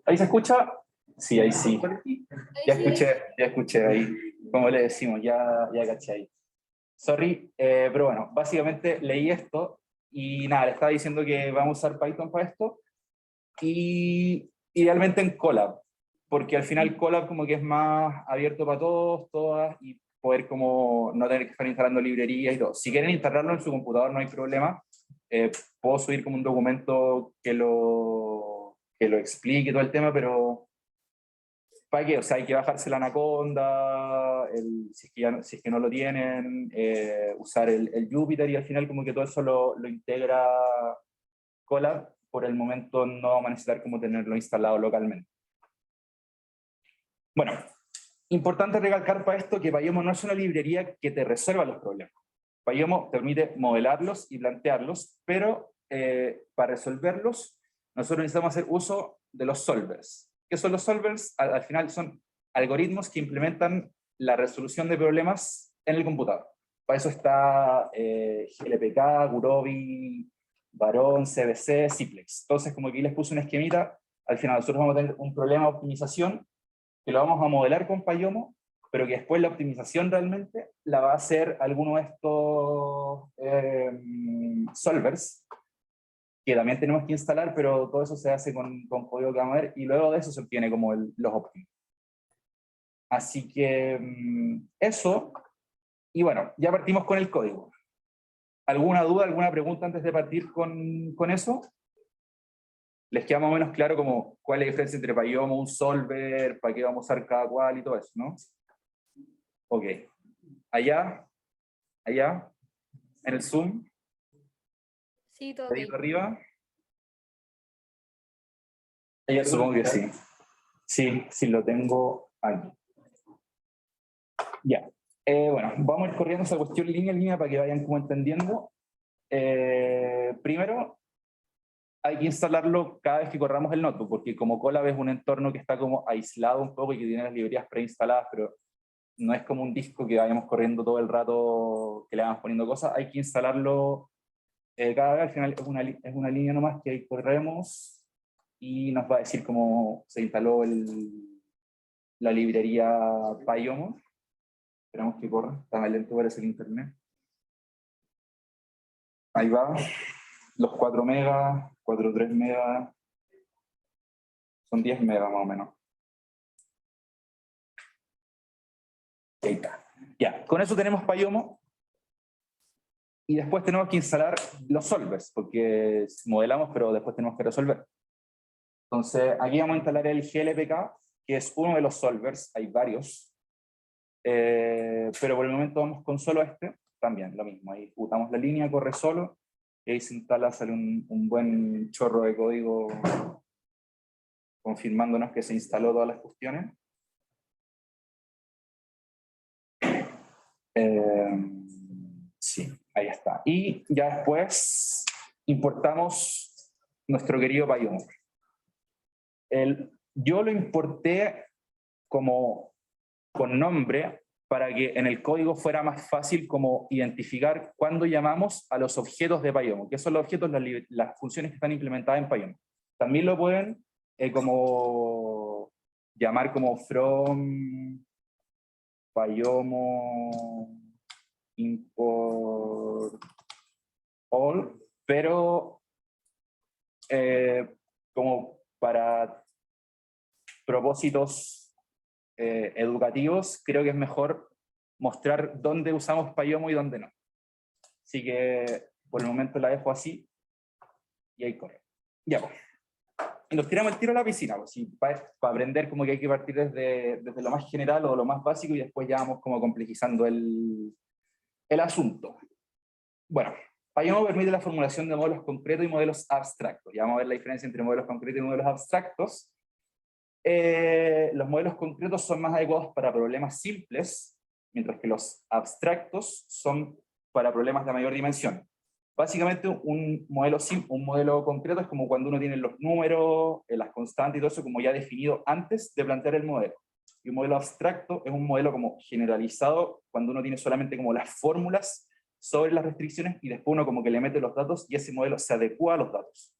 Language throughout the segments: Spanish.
¿Ahí se escucha? Sí, ahí sí. Ya escuché ahí. Como le decimos, ya caché ahí. Sorry, pero bueno, básicamente leí esto y nada, le estaba diciendo que vamos a usar Python para esto y idealmente en Colab, porque al final Colab como que es más abierto para todos, todas, y poder como no tener que estar instalando librerías y todo. Si quieren instalarlo en su computador no hay problema, eh, puedo subir como un documento que lo explique todo el tema, pero ¿para qué? O sea, hay que bajarse la Anaconda, si es que no lo tienen, usar el Jupyter y al final como que todo eso lo integra Colab. Por el momento no vamos a necesitar como tenerlo instalado localmente. Bueno, importante recalcar para esto que Payomo no es una librería que te resuelva los problemas. Payomo te permite modelarlos y plantearlos, pero para resolverlos nosotros necesitamos hacer uso de los solvers. ¿Qué son los solvers? Al final son algoritmos que implementan la resolución de problemas en el computador. Para eso está GLPK, Gurobi, Barón, CBC, Simplex. Entonces, como aquí les puse una esquemita, al final nosotros vamos a tener un problema de optimización que lo vamos a modelar con Payomo, pero que después la optimización realmente la va a hacer alguno de estos solvers, que también tenemos que instalar, pero todo eso se hace con código que vamos a ver, y luego de eso se obtiene como los óptimos. Así que eso, y bueno, ya partimos con el código. ¿Alguna duda, alguna pregunta antes de partir con eso? ¿Les queda más o menos claro como cuál es la diferencia entre Payomo, un solver, para qué vamos a usar cada cual y todo eso, ¿no? Ok. Allá, en el Zoom, Sí, todo ahí ok. arriba. Allá supongo que sí. Sí, lo tengo aquí. Ya. Bueno, vamos a ir corriendo esa cuestión línea en línea para que vayan como entendiendo. Primero, hay que instalarlo cada vez que corramos el notebook, porque como Colab es un entorno que está como aislado un poco y que tiene las librerías preinstaladas, pero no es como un disco que vayamos corriendo todo el rato, que le vamos poniendo cosas, hay que instalarlo cada vez. Al final es una línea nomás que ahí corremos y nos va a decir cómo se instaló la librería Payomo. Esperamos que corra, está más lento parece el internet. Ahí va, los 4 megas, 4.3 megas, son 10 megas más o menos. Ahí está. Ya, con eso tenemos Payomo. Y después tenemos que instalar los solvers, porque modelamos, pero después tenemos que resolver. Entonces, aquí vamos a instalar el GLPK, que es uno de los solvers, hay varios. Pero por el momento vamos con solo este, también lo mismo. Ahí ejecutamos la línea, corre solo, y ahí se instala, sale un buen chorro de código confirmándonos que se instaló todas las cuestiones. Sí, ahí está. Y ya después importamos nuestro querido Payomo. Yo lo importé como con nombre para que en el código fuera más fácil como identificar cuándo llamamos a los objetos de Payomo, que son los objetos, las funciones que están implementadas en Payomo. También lo pueden como llamar como from Payomo import all, pero como para propósitos educativos, creo que es mejor mostrar dónde usamos Payomo y dónde no. Así que por el momento la dejo así y ahí corre. Ya, pues. Y nos tiramos el tiro a la piscina, pues, para aprender como que hay que partir desde lo más general o lo más básico y después ya vamos como complejizando el asunto. Bueno, Payomo permite la formulación de modelos concretos y modelos abstractos. Ya vamos a ver la diferencia entre modelos concretos y modelos abstractos. Los modelos concretos son más adecuados para problemas simples, mientras que los abstractos son para problemas de mayor dimensión. Básicamente un modelo concreto es como cuando uno tiene los números, las constantes y todo eso como ya definido antes de plantear el modelo. Y un modelo abstracto es un modelo como generalizado cuando uno tiene solamente como las fórmulas sobre las restricciones y después uno como que le mete los datos y ese modelo se adecua a los datos.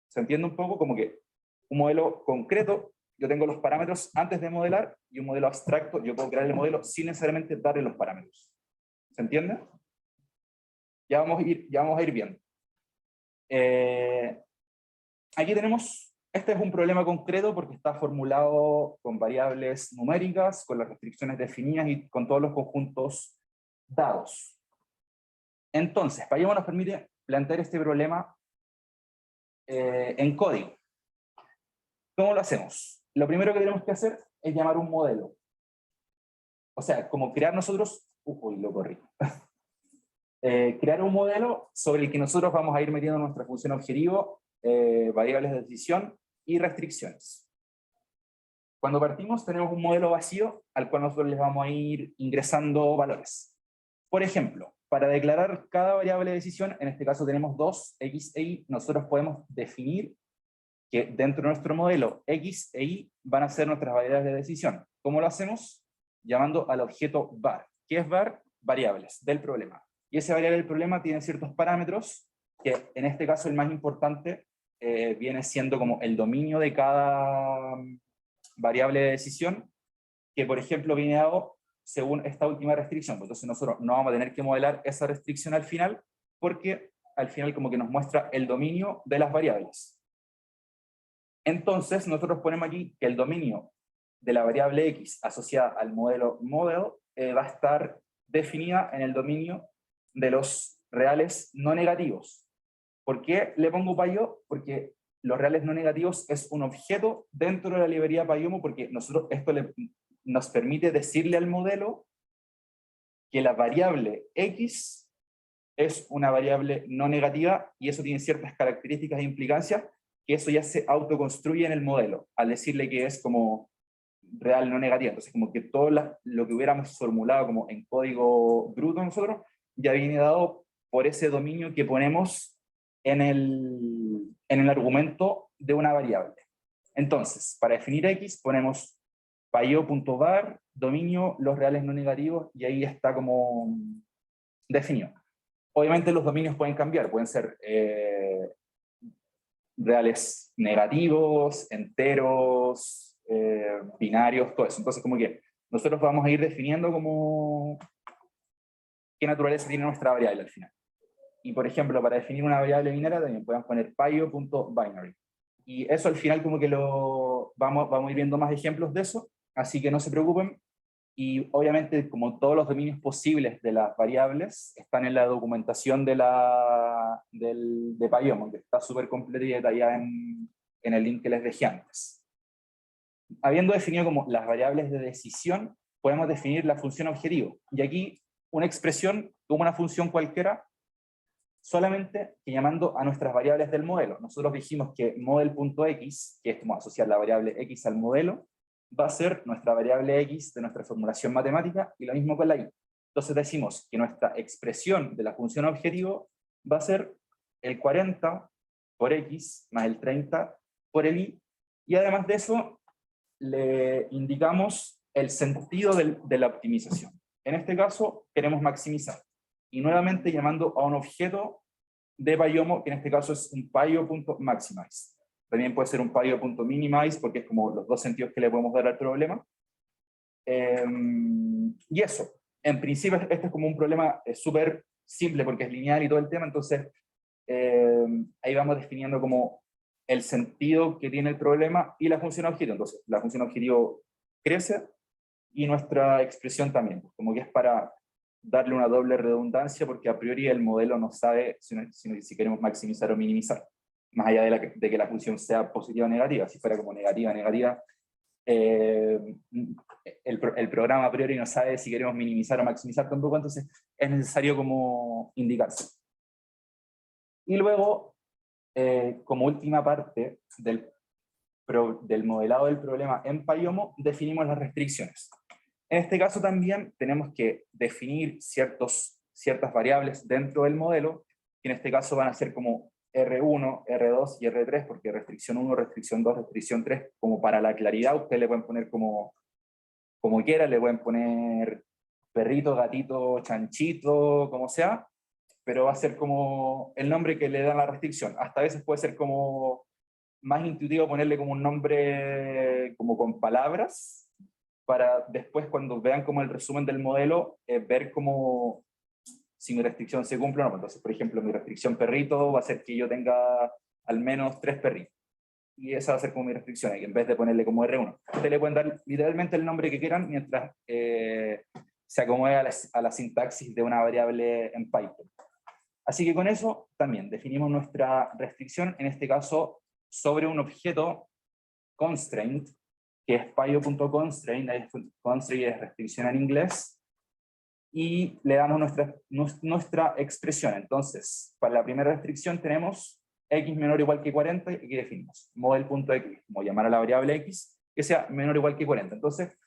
¿Se entiende un poco? Como que Un modelo concreto, yo tengo los parámetros antes de modelar, y un modelo abstracto, yo puedo crear el modelo sin necesariamente darle los parámetros. ¿Se entiende? Ya vamos a ir viendo. Aquí tenemos, este es un problema concreto porque está formulado con variables numéricas, con las restricciones definidas y con todos los conjuntos dados. Entonces, PyYomo nos permite plantear este problema en código. ¿Cómo lo hacemos? Lo primero que tenemos que hacer es llamar un modelo. O sea, como crear nosotros... Uy, lo corrí. Crear un modelo sobre el que nosotros vamos a ir metiendo nuestra función objetivo, variables de decisión y restricciones. Cuando partimos tenemos un modelo vacío al cual nosotros les vamos a ir ingresando valores. Por ejemplo, para declarar cada variable de decisión, en este caso tenemos dos, x e y, nosotros podemos definir que dentro de nuestro modelo x e y van a ser nuestras variables de decisión. ¿Cómo lo hacemos? Llamando al objeto var. ¿Qué es var? Variables del problema. Y esa variable del problema tiene ciertos parámetros, que en este caso el más importante viene siendo como el dominio de cada variable de decisión, que por ejemplo viene dado según esta última restricción. Entonces nosotros no vamos a tener que modelar esa restricción al final, porque al final como que nos muestra el dominio de las variables. Entonces nosotros ponemos aquí que el dominio de la variable x asociada al modelo model va a estar definida en el dominio de los reales no negativos. ¿Por qué le pongo PyYo? Porque los reales no negativos es un objeto dentro de la librería PyYomo, porque nosotros esto nos permite decirle al modelo que la variable x es una variable no negativa, y eso tiene ciertas características e implicancias, que eso ya se autoconstruye en el modelo, al decirle que es como real no negativa. Entonces como que todo lo que hubiéramos formulado como en código bruto nosotros, ya viene dado por ese dominio que ponemos en el argumento de una variable. Entonces, para definir x ponemos pyo.var, dominio, los reales no negativos, y ahí está como definido. Obviamente los dominios pueden cambiar, pueden ser reales negativos, enteros, binarios, todo eso. Entonces como que nosotros vamos a ir definiendo como qué naturaleza tiene nuestra variable al final. Y por ejemplo, para definir una variable binaria también podemos poner pyo.binary. Y eso al final como que vamos a ir viendo más ejemplos de eso, así que no se preocupen. Y obviamente, como todos los dominios posibles de las variables, están en la documentación de PyYomo, que está súper completa y detallada en el link que les dejé antes. Habiendo definido como las variables de decisión, podemos definir la función objetivo. Y aquí, una expresión como una función cualquiera, solamente que llamando a nuestras variables del modelo. Nosotros dijimos que model.x, que es como asociar la variable x al modelo, va a ser nuestra variable x de nuestra formulación matemática, y lo mismo con la y. Entonces decimos que nuestra expresión de la función objetivo va a ser el 40 por x más el 30 por el y, y además de eso le indicamos el sentido de la optimización. En este caso queremos maximizar, y nuevamente llamando a un objeto de PyYomo, que en este caso es un pyo.maximize. También puede ser un pyo.minimize, porque es como los dos sentidos que le podemos dar al problema. Y eso, en principio este es como un problema súper simple, porque es lineal y todo el tema, entonces ahí vamos definiendo como el sentido que tiene el problema y la función objetivo. Entonces la función objetivo crece, y nuestra expresión también, como que es para darle una doble redundancia, porque a priori el modelo no sabe si queremos maximizar o minimizar, más allá de que la función sea positiva o negativa. Si fuera como negativa, el programa a priori no sabe si queremos minimizar o maximizar tampoco, entonces es necesario como indicarse. Y luego, como última parte del modelado del problema en PyYomo, definimos las restricciones. En este caso también tenemos que definir ciertas variables dentro del modelo, que en este caso van a ser como R1, R2 y R3, porque restricción 1, restricción 2, restricción 3, como para la claridad, ustedes le pueden poner como quieran, le pueden poner perrito, gatito, chanchito, como sea, pero va a ser como el nombre que le dan la restricción. Hasta a veces puede ser como más intuitivo ponerle como un nombre como con palabras, para después cuando vean como el resumen del modelo, ver como si mi restricción se cumple o no. Entonces, por ejemplo, mi restricción perrito va a ser que yo tenga al menos 3 perritos. Y esa va a ser como mi restricción, en vez de ponerle como R1. Ustedes le pueden dar literalmente el nombre que quieran mientras se acomode a la sintaxis de una variable en Python. Así que con eso también definimos nuestra restricción, en este caso sobre un objeto constraint, que es pyo.constraint, constraint es restricción en inglés, y le damos nuestra expresión. Entonces, para la primera restricción tenemos x menor o igual que 40, y aquí definimos model.x, como llamar a la variable x, que sea menor o igual que 40. Entonces,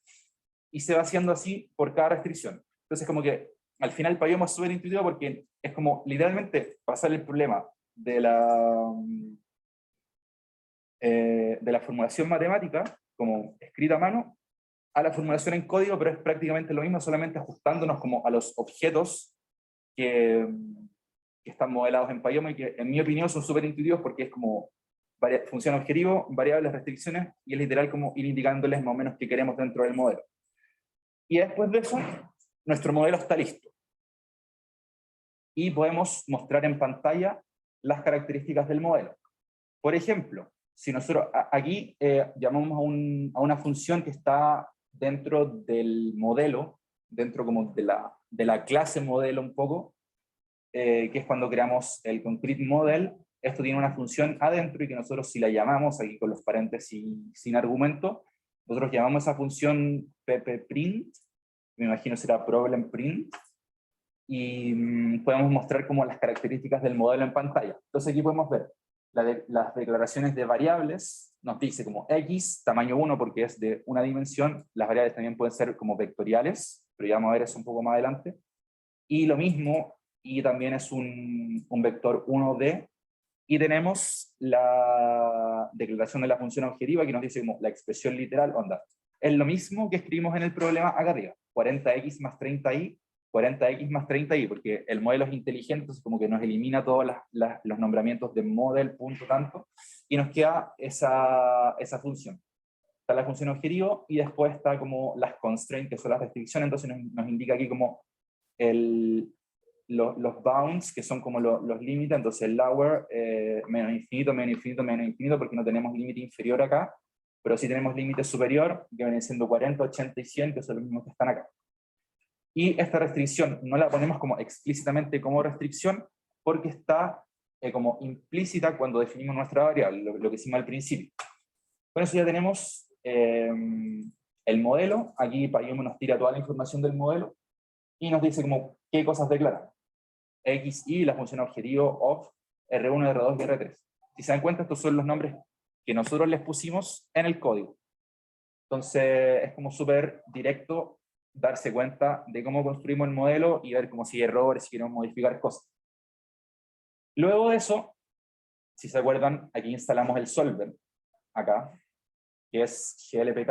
y se va haciendo así por cada restricción. Entonces, como que al final PyOmo es súper intuitivo porque es como literalmente pasar el problema de la formulación matemática, como escrita a mano, a la formulación en código, pero es prácticamente lo mismo, solamente ajustándonos como a los objetos que, que están modelados en PyOmo y que en mi opinión son súper intuitivos porque es como función objetivo, variables, restricciones, y es literal como ir indicándoles más o menos qué queremos dentro del modelo. Y después de eso, nuestro modelo está listo. Y podemos mostrar en pantalla las características del modelo. Por ejemplo, si nosotros aquí llamamos a una función que está dentro del modelo, dentro como de la clase modelo un poco, que es cuando creamos el concrete model. Esto tiene una función adentro y que nosotros, si la llamamos aquí con los paréntesis sin argumento, nosotros llamamos esa función ppprint, me imagino será problem print, y podemos mostrar como las características del modelo en pantalla. Entonces aquí podemos ver las declaraciones de variables, nos dice como x, tamaño 1 porque es de una dimensión, las variables también pueden ser como vectoriales, pero ya vamos a ver eso un poco más adelante, y lo mismo, y también es un vector 1D, y tenemos la declaración de la función objetiva que nos dice como la expresión literal, onda, es lo mismo que escribimos en el problema acá arriba, 40x más 30y, 40x más 30y, porque el modelo es inteligente, entonces como que nos elimina todos los nombramientos de model, punto, tanto, y nos queda esa función. Está la función objetivo, y después está como las constraints, que son las restricciones, entonces nos indica aquí como los bounds, que son como los límites, entonces el lower, menos infinito, menos infinito, menos infinito, porque no tenemos límite inferior acá, pero sí tenemos límite superior, que viene siendo 40, 80 y 100, que son los mismos que están acá. Y esta restricción no la ponemos como explícitamente como restricción, porque está como implícita cuando definimos nuestra variable, lo que hicimos al principio. Con eso ya tenemos el modelo. Aquí PyOmo nos tira toda la información del modelo y nos dice como qué cosas declaran. X, Y, la función objetivo, of, R1, R2 y R3. Si se dan cuenta, estos son los nombres que nosotros les pusimos en el código. Entonces es como súper directo darse cuenta de cómo construimos el modelo y ver como si hay errores, si queremos modificar cosas. Luego de eso, si se acuerdan, aquí instalamos el solver, acá, que es glpk,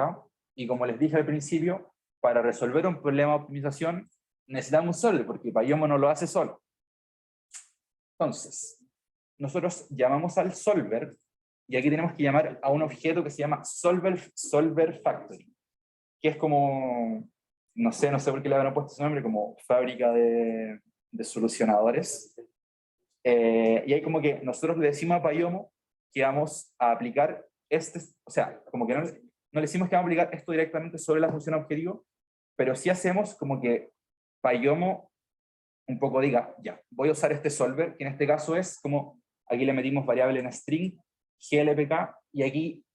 y como les dije al principio, para resolver un problema de optimización necesitamos un solver, porque PyOmo no lo hace solo. Entonces, nosotros llamamos al solver, y aquí tenemos que llamar a un objeto que se llama solver factory, que es como, no sé por qué le habrán puesto ese nombre, como fábrica de solucionadores. Y ahí como que nosotros le decimos a PyOmo que vamos a aplicar o sea, como que no le decimos que vamos a aplicar esto directamente sobre la función objetivo, pero sí hacemos como que PyOmo un poco diga, ya, voy a usar este solver, que en este caso es como, aquí le metimos variable en string, glpk, y aquí,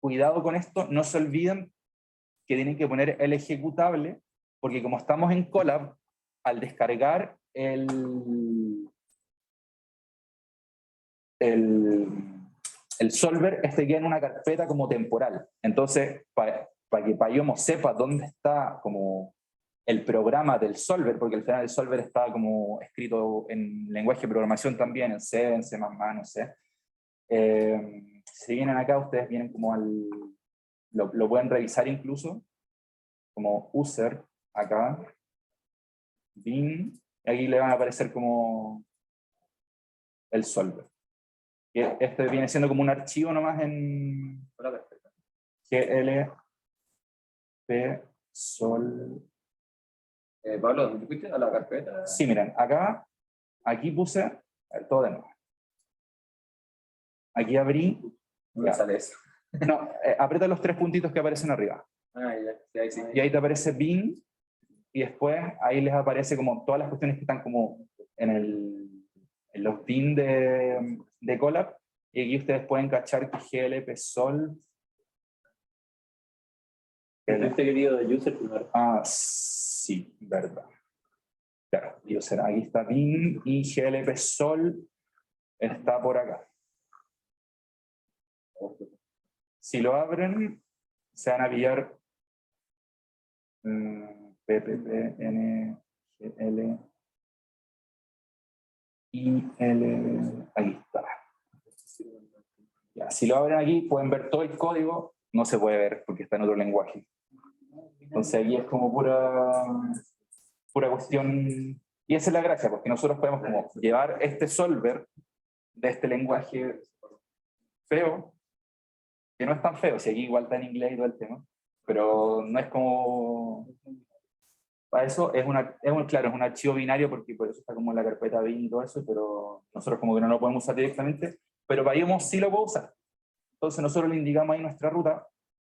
cuidado con esto, no se olviden que tienen que poner el ejecutable, porque como estamos en Colab, al descargar el solver, este queda en una carpeta como temporal. Entonces, para que PyOmo sepa dónde está como el programa del solver, porque al final el solver está como escrito en lenguaje de programación también, en C, en C++, no sé. Si vienen acá, ustedes vienen como lo pueden revisar incluso, como user, acá, bin, y aquí le van a aparecer como el solver. que este viene siendo como un archivo nomás en glp sol. Pablo, ¿dónde fuiste? ¿A la carpeta? Sí, miren, acá, aquí puse, a ver, todo de nuevo. Aquí abrí, No me ya. sale eso. No, aprieta los 3 puntitos que aparecen arriba. Ah, ya, sí, ahí sí. Y ahí te aparece bin, y después ahí les aparece como todas las cuestiones que están como en los bin de Colab, y aquí ustedes pueden cachar que glp sol. Este querido de user primero. Ah, sí, verdad. Claro, user, aquí está bin, y glp sol está por acá. Si lo abren, se van a pillar PPP, NGL, IL, ahí está. Ya, si lo abren aquí, pueden ver todo el código, no se puede ver porque está en otro lenguaje. Entonces aquí es como pura cuestión, y esa es la gracia, porque nosotros podemos como llevar este solver de este lenguaje feo, que no es tan feo, si aquí igual está en inglés y todo el tema, pero no es como... Para eso claro, es un archivo binario, porque por eso está como en la carpeta bin y todo eso, pero nosotros como que no lo podemos usar directamente, pero para IOMOS sí lo puedo usar. Entonces nosotros le indicamos ahí nuestra ruta.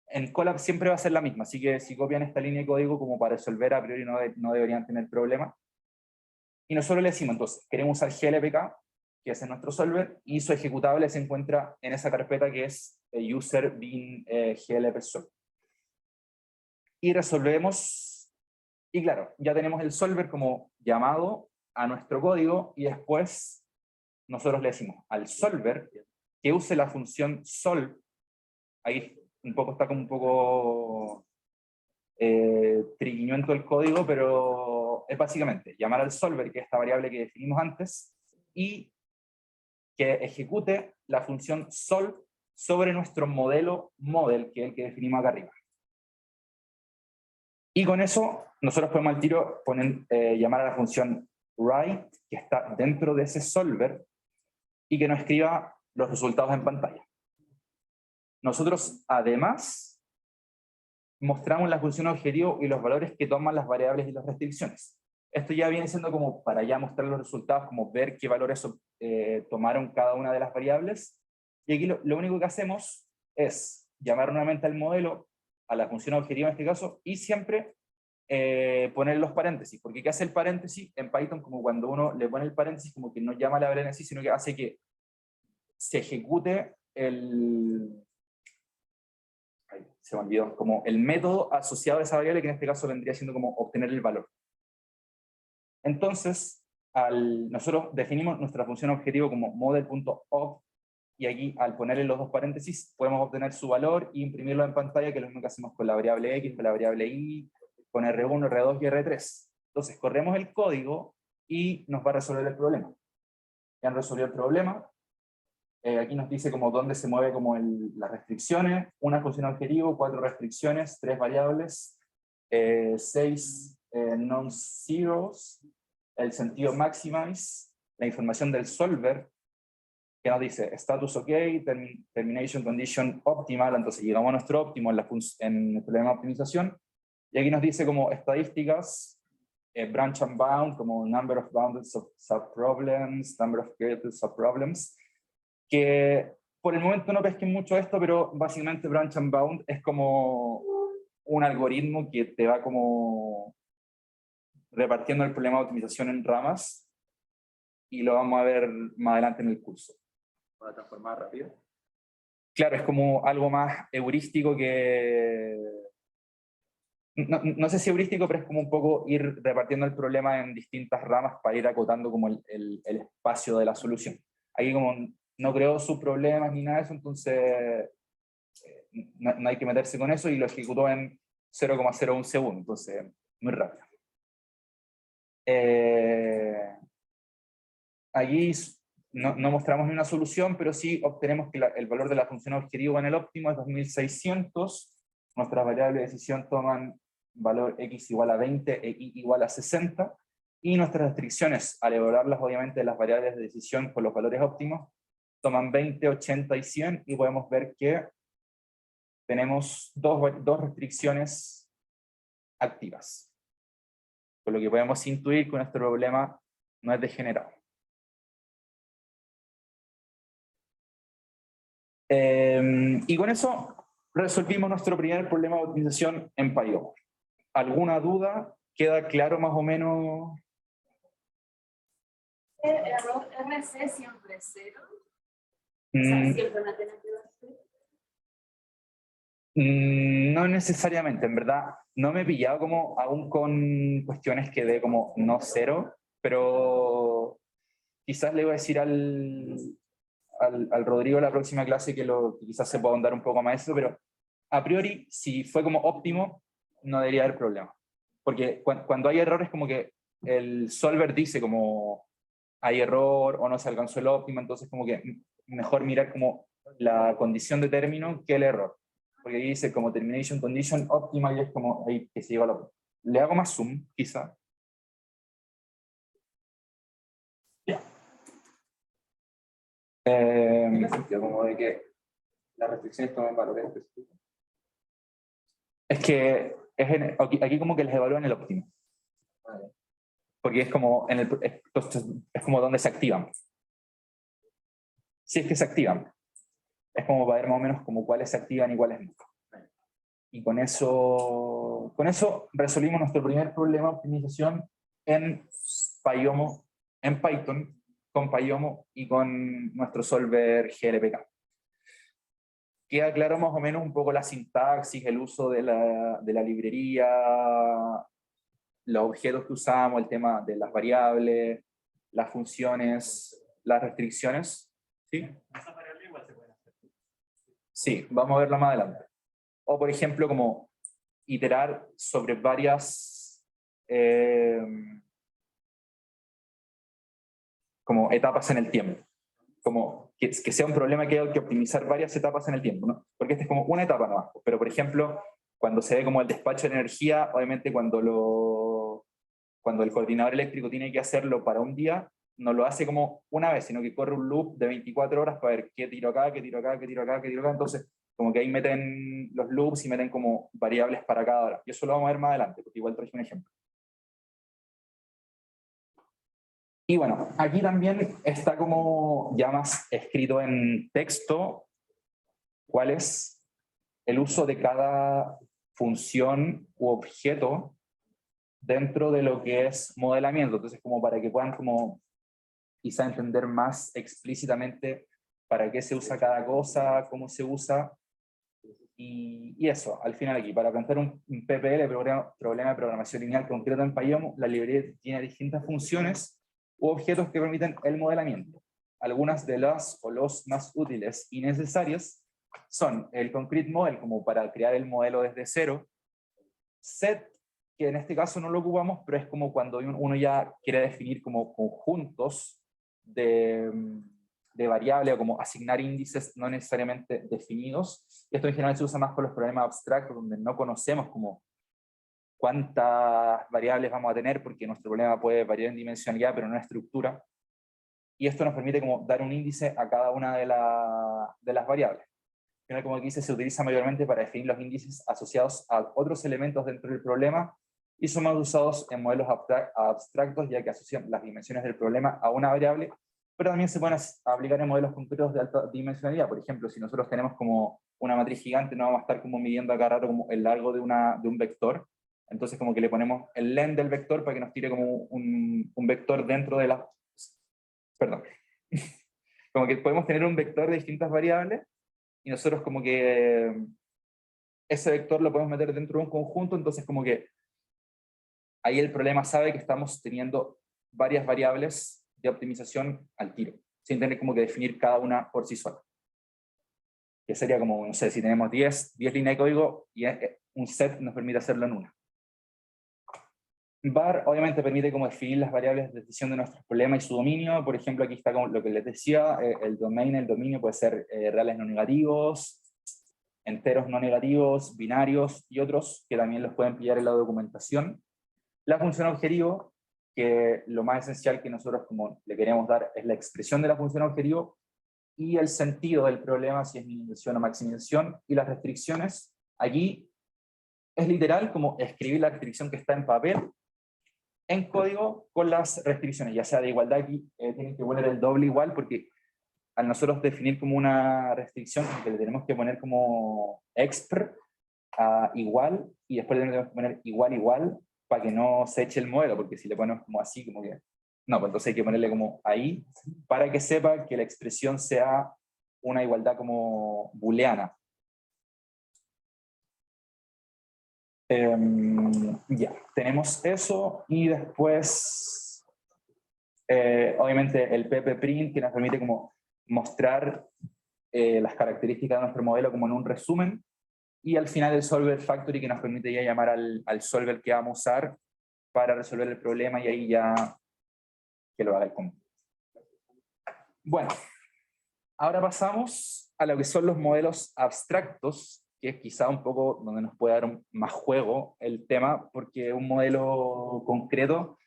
En Colab siempre va a ser la misma, así que si copian esta línea de código como para resolver, a priori no deberían tener problema. Y nosotros le decimos, entonces, queremos usar glpk, que es nuestro solver, y su ejecutable se encuentra en esa carpeta que es user bin glp sol. Y resolvemos, y claro, ya tenemos el solver como llamado a nuestro código, y después nosotros le decimos al solver que use la función solve. Ahí un poco está como un poco triquiñuento el código, pero es básicamente llamar al solver, que es esta variable que definimos antes, y que ejecute la función solve sobre nuestro model, que es el que definimos acá arriba. Y con eso, nosotros podemos al tiro llamar a la función write, que está dentro de ese solver, y que nos escriba los resultados en pantalla. Nosotros, además, mostramos la función objetivo y los valores que toman las variables y las restricciones. Esto ya viene siendo como para ya mostrar los resultados, como ver qué valores tomaron cada una de las variables. Y aquí lo único que hacemos es llamar nuevamente al modelo, a la función objetivo en este caso, y siempre poner los paréntesis. Porque ¿qué hace el paréntesis? En Python, como cuando uno le pone el paréntesis, como que no llama la variable en sí, sino que hace que se ejecute se me olvidó, como el método asociado a esa variable, que en este caso vendría siendo como obtener el valor. Entonces, nosotros definimos nuestra función objetivo como model.ob, y aquí al ponerle los dos paréntesis podemos obtener su valor e imprimirlo en pantalla, que es lo mismo que hacemos con la variable x, con la variable y, con R1, R2 y R3. Entonces corremos el código y nos va a resolver el problema. Ya han resolvido el problema. Aquí nos dice como dónde se mueve como las restricciones, una función objetivo, 4 restricciones, 3 variables, 6 non-zeros, el sentido maximize, la información del solver, que nos dice status ok, termination condition optimal, entonces llegamos a nuestro óptimo en el problema de optimización, y aquí nos dice como estadísticas, branch and bound, como number of bounded subproblems, number of created subproblems, que por el momento no pesquen mucho esto, pero básicamente branch and bound es como un algoritmo que te va como repartiendo el problema de optimización en ramas, y lo vamos a ver más adelante en el curso. ¿Para transformar rápido? Claro, es como algo más heurístico que... No sé si heurístico, pero es como un poco ir repartiendo el problema en distintas ramas para ir acotando como el espacio de la solución. Aquí como no creó subproblemas ni nada de eso, entonces no hay que meterse con eso, y lo ejecutó en 0,01 segundo, entonces muy rápido. Aquí no mostramos ni una solución, pero sí obtenemos que el valor de la función objetivo en el óptimo es 2600, nuestras variables de decisión toman valor x igual a 20 e y igual a 60, y nuestras restricciones, al evaluarlas obviamente las variables de decisión con los valores óptimos, toman 20, 80 y 100, y podemos ver que tenemos dos restricciones activas. Por lo que podemos intuir que nuestro problema no es degenerado. Y con eso resolvimos nuestro primer problema de optimización en PyOmo. ¿Alguna duda? ¿Queda claro más o menos? ¿El error RC siempre es 0? O sea, siempre una alternativa es 0. No necesariamente, en verdad. No me he pillado como aún con cuestiones que dé como no 0, pero quizás le voy a decir al Rodrigo la próxima clase que quizás se pueda ahondar un poco más eso, pero a priori, si fue como óptimo, no debería haber problema. Porque cuando hay errores, como que el solver dice como hay error o no se alcanzó el óptimo, entonces como que mejor mirar como la condición de término que el error. Porque ahí dice como termination condition óptima y es como ahí que se lleva la... Le hago más zoom, quizá. Ya. ¿En qué sentido? Como de que las restricciones toman valores específicos. Es que aquí como que les evalúan el óptimo. Vale. Porque es como, es como donde se activan. Si es que se activan. Es como para ver más o menos como cuáles se activan y cuáles no. Y con eso resolvimos nuestro primer problema de optimización en PyOmo, en Python, con PyOmo y con nuestro solver GLPK. Queda claro más o menos un poco la sintaxis, el uso de la librería, los objetos que usamos, el tema de las variables, las funciones, las restricciones. ¿Sí? Esa variable igual se puede hacer. Sí, vamos a verla más adelante. O por ejemplo, como iterar sobre varias como etapas en el tiempo. Como que sea un problema que hay que optimizar varias etapas en el tiempo, ¿no? Porque este es como una etapa nomás. Pero por ejemplo, cuando se ve como el despacho de energía, obviamente cuando el coordinador eléctrico tiene que hacerlo para un día, no lo hace como una vez, sino que corre un loop de 24 horas para ver qué tiro acá, qué tiro acá, qué tiro acá, qué tiro acá. Entonces, como que ahí meten los loops y meten como variables para cada hora. Y eso lo vamos a ver más adelante, porque igual traje un ejemplo. Y bueno, aquí también está como ya más escrito en texto cuál es el uso de cada función u objeto dentro de lo que es modelamiento. Entonces, como para que puedan como quizá entender más explícitamente para qué se usa cada cosa, cómo se usa, y eso, al final aquí, para plantear un PPL, problema de programación lineal concreto en PyOmo, la librería tiene distintas funciones u objetos que permiten el modelamiento. Algunas de las o los más útiles y necesarias son el concrete model, como para crear el modelo desde cero, set, que en este caso no lo ocupamos, pero es como cuando uno ya quiere definir como conjuntos de variables o como asignar índices no necesariamente definidos. Esto en general se usa más con los problemas abstractos, donde no conocemos como cuántas variables vamos a tener, porque nuestro problema puede variar en dimensionalidad, pero no en estructura. Y esto nos permite como dar un índice a cada una de las variables. Como aquí se utiliza mayormente para definir los índices asociados a otros elementos dentro del problema y son más usados en modelos abstractos, ya que asocian las dimensiones del problema a una variable, pero también se pueden aplicar en modelos concretos de alta dimensionalidad. Por ejemplo, si nosotros tenemos como una matriz gigante, no vamos a estar como midiendo acá rato como el largo de un vector, entonces como que le ponemos el len del vector para que nos tire como un vector dentro de la... Perdón. Como que podemos tener un vector de distintas variables y nosotros como que ese vector lo podemos meter dentro de un conjunto, entonces como que ahí el problema sabe que estamos teniendo varias variables de optimización al tiro, sin tener como que definir cada una por sí sola. Que sería como, no sé, si tenemos 10 líneas de código y un set nos permite hacerlo en una. Var obviamente permite como definir las variables de decisión de nuestros problemas y su dominio. Por ejemplo, aquí está como lo que les decía, el dominio puede ser reales no negativos, enteros no negativos, binarios y otros que también los pueden pillar en la documentación. La función objetivo, que lo más esencial que nosotros como le queremos dar es la expresión de la función objetivo, y el sentido del problema, si es minimización o maximización, y las restricciones. Aquí es literal como escribir la restricción que está en papel, en código, con las restricciones, ya sea de igualdad. Aquí tienen que poner el doble igual, porque al nosotros definir como una restricción, que le tenemos que poner como expr a igual, y después le tenemos que poner igual igual, para que no se eche el modelo, porque si le ponemos como así, como que... No, pues entonces hay que ponerle como ahí, para que sepa que la expresión sea una igualdad como booleana. Ya, tenemos eso, y después, obviamente, el ppprint, que nos permite como mostrar las características de nuestro modelo como en un resumen, y al final el solver factory, que nos permite ya llamar al solver que vamos a usar para resolver el problema, y ahí ya que lo haga el común. Bueno, ahora pasamos a lo que son los modelos abstractos, que es quizá un poco donde nos puede dar más juego el tema, porque un modelo concreto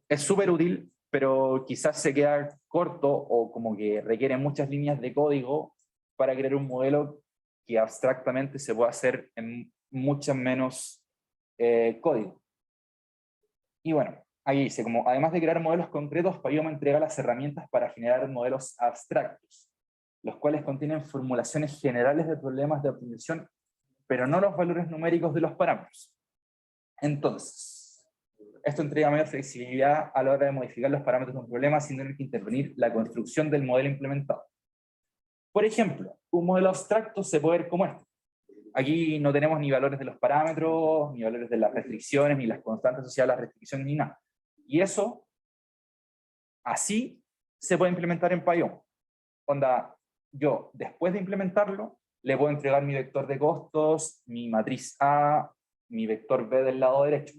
es súper útil, pero quizás se queda corto o como que requiere muchas líneas de código para crear un modelo que abstractamente se puede hacer en muchas menos código. Y bueno, ahí dice, como además de crear modelos concretos, PyOma entrega las herramientas para generar modelos abstractos, los cuales contienen formulaciones generales de problemas de optimización, pero no los valores numéricos de los parámetros. Entonces, esto entrega mayor flexibilidad a la hora de modificar los parámetros de un problema sin tener que intervenir la construcción del modelo implementado. Por ejemplo, un modelo abstracto se puede ver como este. Aquí no tenemos ni valores de los parámetros, ni valores de las restricciones, ni las constantes asociadas a las restricciones, ni nada. Y eso, así, se puede implementar en PyOma. Onda, yo, después de implementarlo, le puedo entregar mi vector de costos, mi matriz A, mi vector B del lado derecho.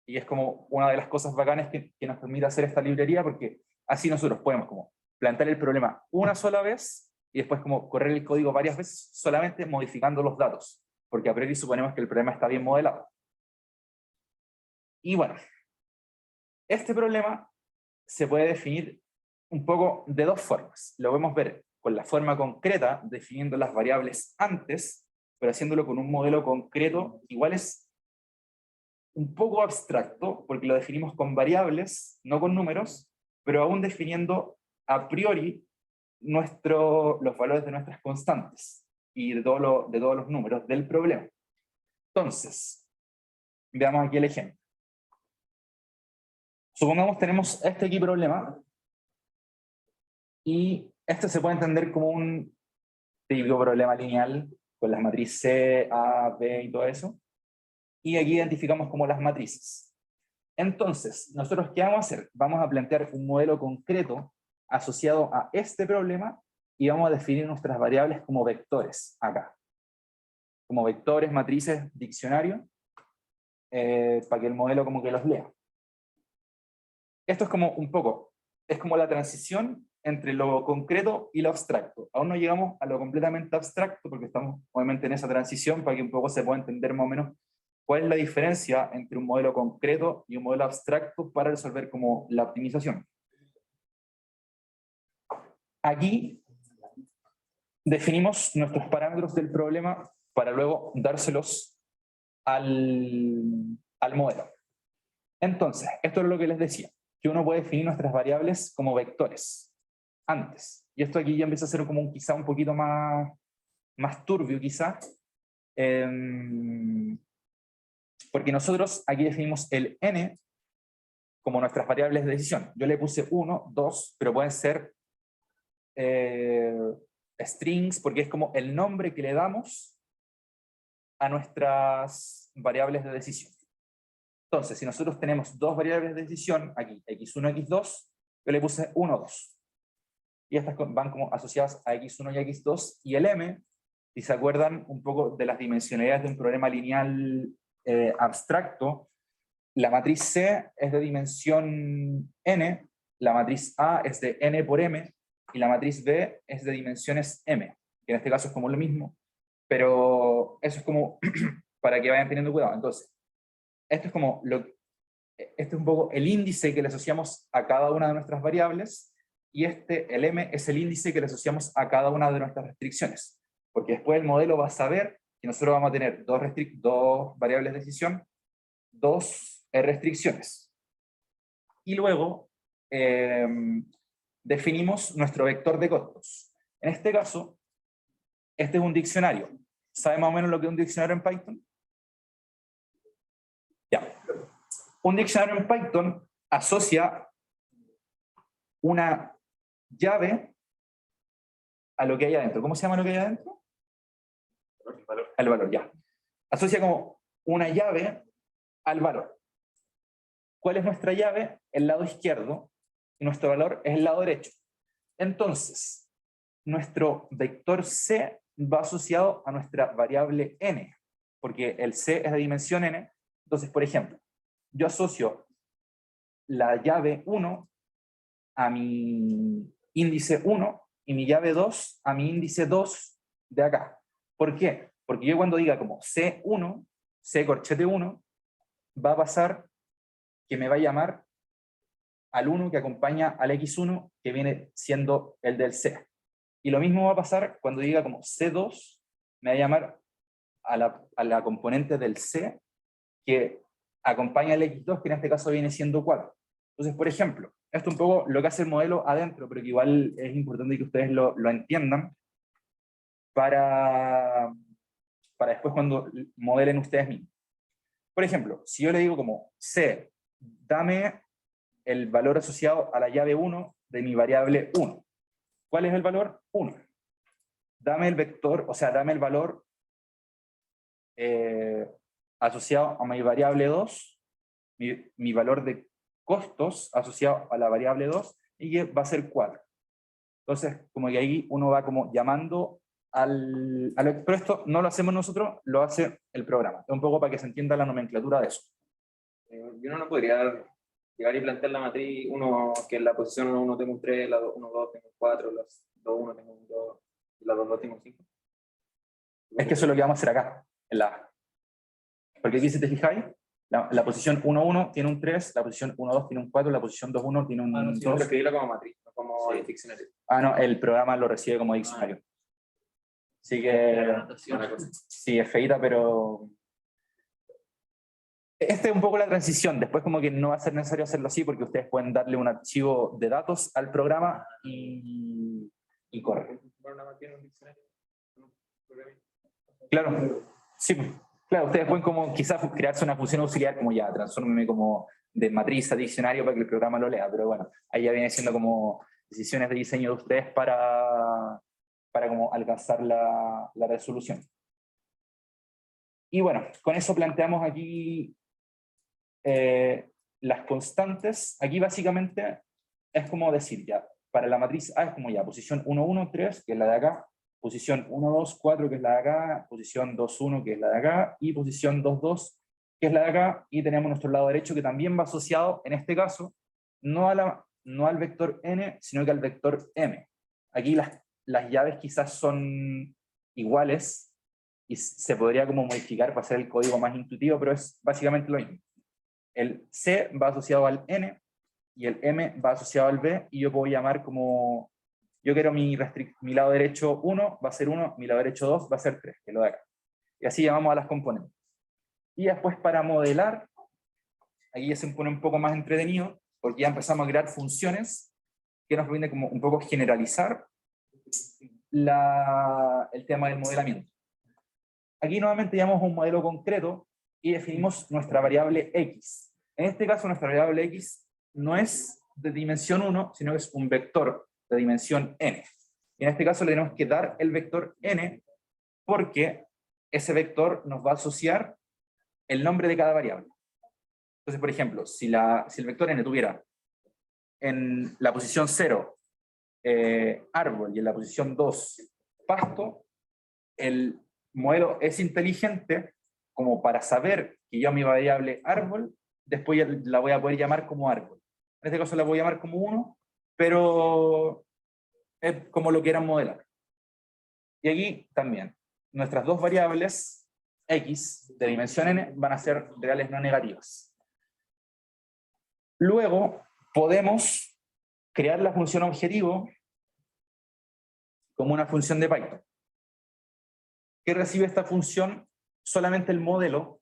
Y es como una de las cosas bacanas que nos permite hacer esta librería, porque así nosotros podemos como plantear el problema una sola vez, y después como correr el código varias veces, solamente modificando los datos, porque a priori suponemos que el problema está bien modelado. Y bueno, este problema se puede definir un poco de dos formas. Lo podemos ver con la forma concreta, definiendo las variables antes, pero haciéndolo con un modelo concreto, igual es un poco abstracto, porque lo definimos con variables, no con números, pero aún definiendo a priori los valores de nuestras constantes y de todos los números del problema. Entonces, veamos aquí el ejemplo. Supongamos tenemos este aquí problema, y este se puede entender como un típico problema lineal, con las matrices C, A, B y todo eso, y aquí identificamos como las matrices. Entonces, ¿nosotros qué vamos a hacer? Vamos a plantear un modelo concreto asociado a este problema, y vamos a definir nuestras variables como vectores acá. Como vectores, matrices, diccionario, para que el modelo como que los lea. Esto es como un poco, es como la transición entre lo concreto y lo abstracto. Aún no llegamos a lo completamente abstracto, porque estamos obviamente en esa transición, para que un poco se pueda entender más o menos cuál es la diferencia entre un modelo concreto y un modelo abstracto para resolver como la optimización. Aquí definimos nuestros parámetros del problema para luego dárselos al modelo. Entonces, esto es lo que les decía, que uno puede definir nuestras variables como vectores antes. Y esto aquí ya empieza a ser como quizá un poquito más turbio quizá, porque nosotros aquí definimos el n como nuestras variables de decisión. Yo le puse 1, 2, pero pueden ser strings, porque es como el nombre que le damos a nuestras variables de decisión. Entonces, si nosotros tenemos dos variables de decisión, aquí x1 y x2, yo le puse 1, 2. Y estas van como asociadas a x1 y x2, y el m, si se acuerdan un poco de las dimensionalidades de un problema lineal abstracto, la matriz C es de dimensión n, la matriz A es de n por m, y la matriz B es de dimensiones m, que en este caso es como lo mismo, pero eso es como para que vayan teniendo cuidado. Entonces, esto es como este es un poco el índice que le asociamos a cada una de nuestras variables, y el M es el índice que le asociamos a cada una de nuestras restricciones, porque después el modelo va a saber que nosotros vamos a tener dos variables de decisión, dos restricciones. Y luego definimos nuestro vector de costos. En este caso, este es un diccionario. ¿Sabe más o menos lo que es un diccionario en Python? Ya. Un diccionario en Python asocia una llave a lo que hay adentro. ¿Cómo se llama lo que hay adentro? El valor. Al valor, ya. Asocia como una llave al valor. ¿Cuál es nuestra llave? El lado izquierdo, y nuestro valor es el lado derecho. Entonces, nuestro vector C va asociado a nuestra variable n, porque el C es de dimensión n. Entonces, por ejemplo, yo asocio la llave 1 a mi índice 1 y mi llave 2 a mi índice 2 de acá. ¿Por qué? Porque yo cuando diga como C1, C corchete 1, va a pasar que me va a llamar al 1 que acompaña al X1, que viene siendo el del C. Y lo mismo va a pasar cuando diga como C2, me va a llamar a la componente del C, que acompaña al X2, que en este caso viene siendo 4. Entonces, por ejemplo, esto es un poco lo que hace el modelo adentro, pero que igual es importante que ustedes lo entiendan para después cuando modelen ustedes mismos. Por ejemplo, si yo le digo como C, dame el valor asociado a la llave 1 de mi variable 1. ¿Cuál es el valor? 1. Dame el vector, o sea, dame el valor asociado a mi variable 2, mi valor de costos asociado a la variable 2, y que va a ser 4. Entonces, como que ahí uno va como llamando pero esto no lo hacemos nosotros, lo hace el programa. Es un poco para que se entienda la nomenclatura de eso. Y uno no podría llegar y plantear la matriz, uno que en la posición 1 tengo un 3, la 1, 2 tengo un 4, la 2, 1 tengo un 2, y la 2, 2 tengo un 5. Es que eso es lo que vamos a hacer acá, en la A. Porque aquí, si te fijáis, la posición 1, 1 tiene un 3, la posición 1, 2 tiene un 4, la posición 2, 1 tiene un 2. Tengo que escribirlo como matriz, no como Sí. diccionario. Ah, no, el programa lo recibe como diccionario. Así que sí, es feita, pero esta es un poco la transición. Después como que no va a ser necesario hacerlo así, porque ustedes pueden darle un archivo de datos al programa y corre. Claro, sí, claro, ustedes pueden como quizás crearse una función auxiliar como ya, transfórmeme como de matriz a diccionario para que el programa lo lea, pero bueno, ahí ya viene siendo como decisiones de diseño de ustedes para como alcanzar la resolución. Y bueno, con eso planteamos aquí las constantes. Aquí básicamente es como decir ya, para la matriz A es como ya, posición 1, 1, 3, que es la de acá, posición 1, 2, 4, que es la de acá, posición 2, 1, que es la de acá, y posición 2, 2, que es la de acá, y tenemos nuestro lado derecho que también va asociado, en este caso, no al vector n, sino que al vector m. Aquí las llaves quizás son iguales, y se podría como modificar para hacer el código más intuitivo, pero es básicamente lo mismo. El C va asociado al N, y el M va asociado al B, y yo puedo llamar como, yo quiero mi lado derecho 1, va a ser 1, mi lado derecho 2 va a ser 3, que es lo de acá. Y así llamamos a las componentes. Y después para modelar, aquí ya se pone un poco más entretenido, porque ya empezamos a crear funciones que nos permiten como un poco generalizar el tema del modelamiento. Aquí nuevamente llamamos un modelo concreto y definimos nuestra variable x. En este caso nuestra variable x no es de dimensión 1, sino que es un vector de dimensión n. Y en este caso le tenemos que dar el vector n porque ese vector nos va a asociar el nombre de cada variable. Entonces, por ejemplo, si el vector n tuviera en la posición 0 árbol y en la posición 2 pasto, el modelo es inteligente como para saber que yo a mi variable árbol, después la voy a poder llamar como árbol. En este caso la voy a llamar como 1, pero es como lo quieran modelar. Y aquí también, nuestras dos variables x de dimensión n van a ser reales no negativas. Luego podemos crear la función objetivo como una función de Python. ¿Qué recibe esta función? Solamente el modelo,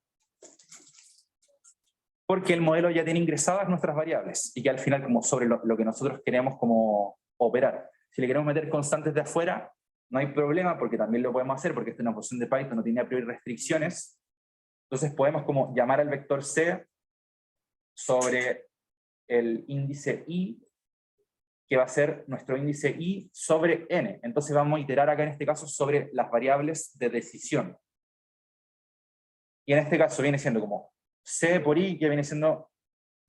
porque el modelo ya tiene ingresadas nuestras variables, y que al final, como sobre lo que nosotros queremos como operar. Si le queremos meter constantes de afuera, no hay problema, porque también lo podemos hacer, porque esta es una función de Python, no tiene a priori restricciones. Entonces podemos como llamar al vector C sobre el índice I, que va a ser nuestro índice I sobre N. Entonces vamos a iterar acá en este caso sobre las variables de decisión. Y en este caso viene siendo como C por I, que viene siendo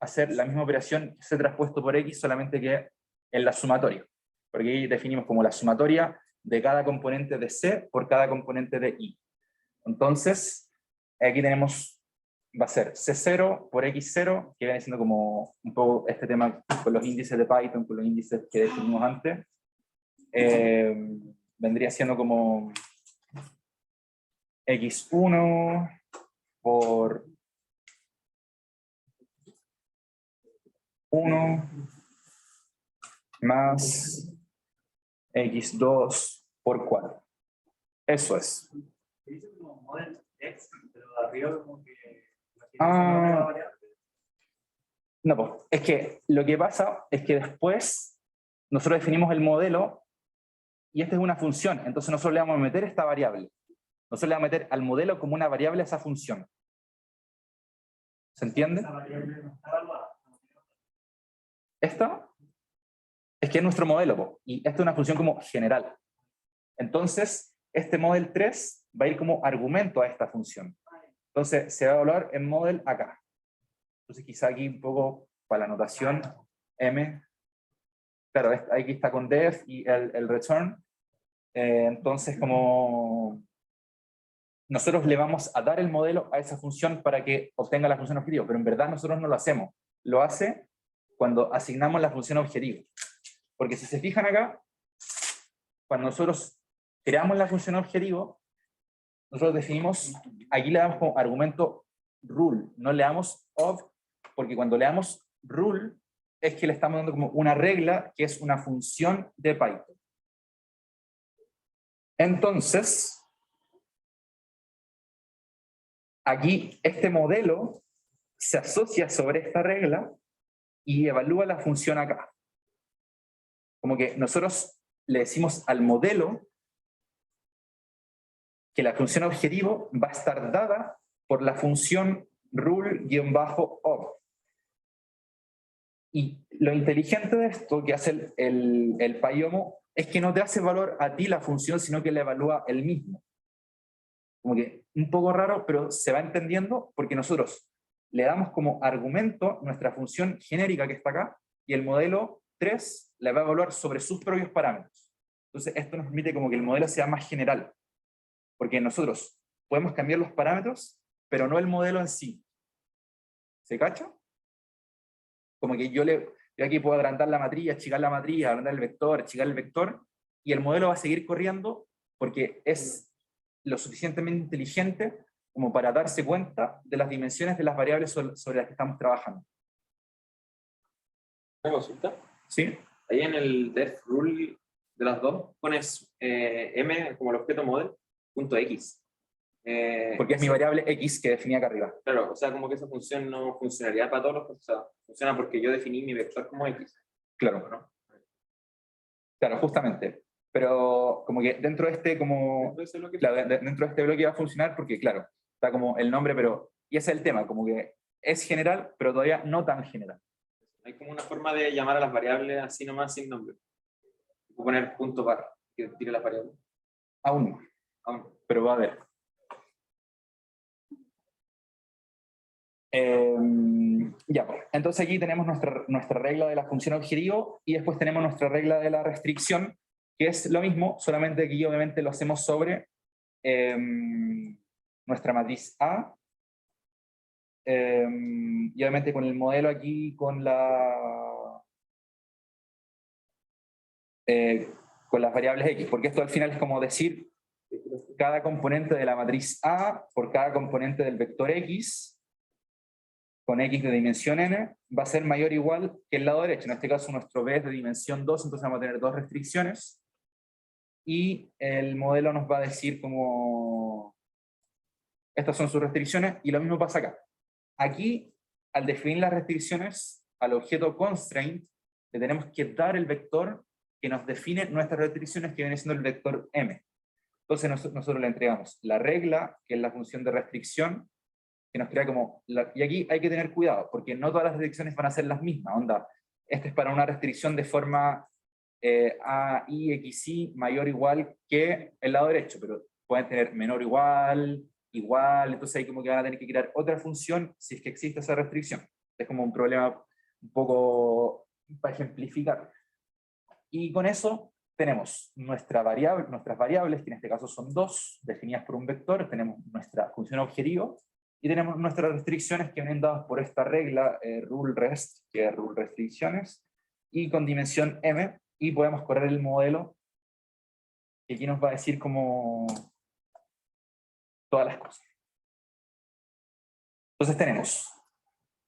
hacer la misma operación C traspuesto por X, solamente que en la sumatoria. Porque ahí definimos como la sumatoria de cada componente de C por cada componente de I. Entonces, aquí tenemos, va a ser C0 por X0, que viene siendo como un poco este tema con los índices de Python, con los índices que definimos antes. Vendría siendo como X1 por 1 más X2 por 4. Eso es. Dice como model X, pero de arriba como que... No, pues, es que lo que pasa es que después nosotros definimos el modelo y esta es una función, entonces nosotros le vamos a meter esta variable. Nosotros le vamos a meter al modelo como una variable a esa función. ¿Se entiende? Esa variable no está evaluada. Esta es que es nuestro modelo, po, y esta es una función como general. Entonces, este model 3 va a ir como argumento a esta función. Entonces, se va a evaluar en model acá. Entonces, quizá aquí un poco para la notación, M, claro, aquí está con def y el return. Entonces, como nosotros le vamos a dar el modelo a esa función para que obtenga la función objetivo, pero en verdad nosotros no lo hacemos. Lo hace cuando asignamos la función objetivo. Porque si se fijan acá, cuando nosotros creamos la función objetivo, nosotros definimos, aquí le damos como argumento rule, no le damos of, porque cuando le damos rule, es que le estamos dando como una regla que es una función de Python. Entonces, aquí este modelo se asocia sobre esta regla y evalúa la función acá. Como que nosotros le decimos al modelo que la función objetivo va a estar dada por la función rule-of. Y lo inteligente de esto que hace el PyOmo es que no te hace valor a ti la función, sino que la evalúa él mismo. Como que un poco raro, pero se va entendiendo porque nosotros le damos como argumento nuestra función genérica que está acá y el modelo 3 la va a evaluar sobre sus propios parámetros. Entonces esto nos permite como que el modelo sea más general, porque nosotros podemos cambiar los parámetros, pero no el modelo en sí. ¿Se cacha? Como que yo aquí puedo agrandar la matriz, achicar la matriz, agrandar el vector, achicar el vector, y el modelo va a seguir corriendo porque es lo suficientemente inteligente como para darse cuenta de las dimensiones de las variables sobre las que estamos trabajando. Una consulta. ¿Sí? Ahí en el def rule de las dos pones m como el objeto model punto x. Porque es mi variable x que definí acá arriba. Claro, o sea, como que esa función no funcionaría para todos los procesados. Funciona porque yo definí mi vector como x. Claro, ¿no? Claro, justamente. Pero como que dentro de este como... Claro, dentro de este bloque va a funcionar porque, claro, está como el nombre, pero... Y ese es el tema, como que es general, pero todavía no tan general. Hay como una forma de llamar a las variables así nomás sin nombre. Puedo poner punto barra que tire las variables. Aún no. Aún. Pero va a haber. Ya, pues. Entonces aquí tenemos nuestra regla de la función objetivo y después tenemos nuestra regla de la restricción, que es lo mismo, solamente aquí obviamente lo hacemos sobre nuestra matriz A, y obviamente con el modelo aquí con las variables X, porque esto al final es como decir cada componente de la matriz A por cada componente del vector X con x de dimensión n va a ser mayor o igual que el lado derecho. En este caso nuestro b es de dimensión 2, entonces vamos a tener dos restricciones. Y el modelo nos va a decir como estas son sus restricciones, y lo mismo pasa acá. Aquí, al definir las restricciones al objeto constraint, le tenemos que dar el vector que nos define nuestras restricciones, que viene siendo el vector m. Entonces nosotros le entregamos la regla, que es la función de restricción, que nos crea como... y aquí hay que tener cuidado, porque no todas las restricciones van a ser las mismas. Onda, este es para una restricción de forma a, i, x, y mayor o igual que el lado derecho, pero pueden tener menor o igual, igual, entonces ahí como que van a tener que crear otra función si es que existe esa restricción. Es como un problema un poco para ejemplificar. Y con eso tenemos nuestras variables, que en este caso son dos, definidas por un vector, tenemos nuestra función objetivo, y tenemos nuestras restricciones que vienen dadas por esta regla, rule rest, que es rule restricciones, y con dimensión m, y podemos correr el modelo, que aquí nos va a decir como todas las cosas. Entonces tenemos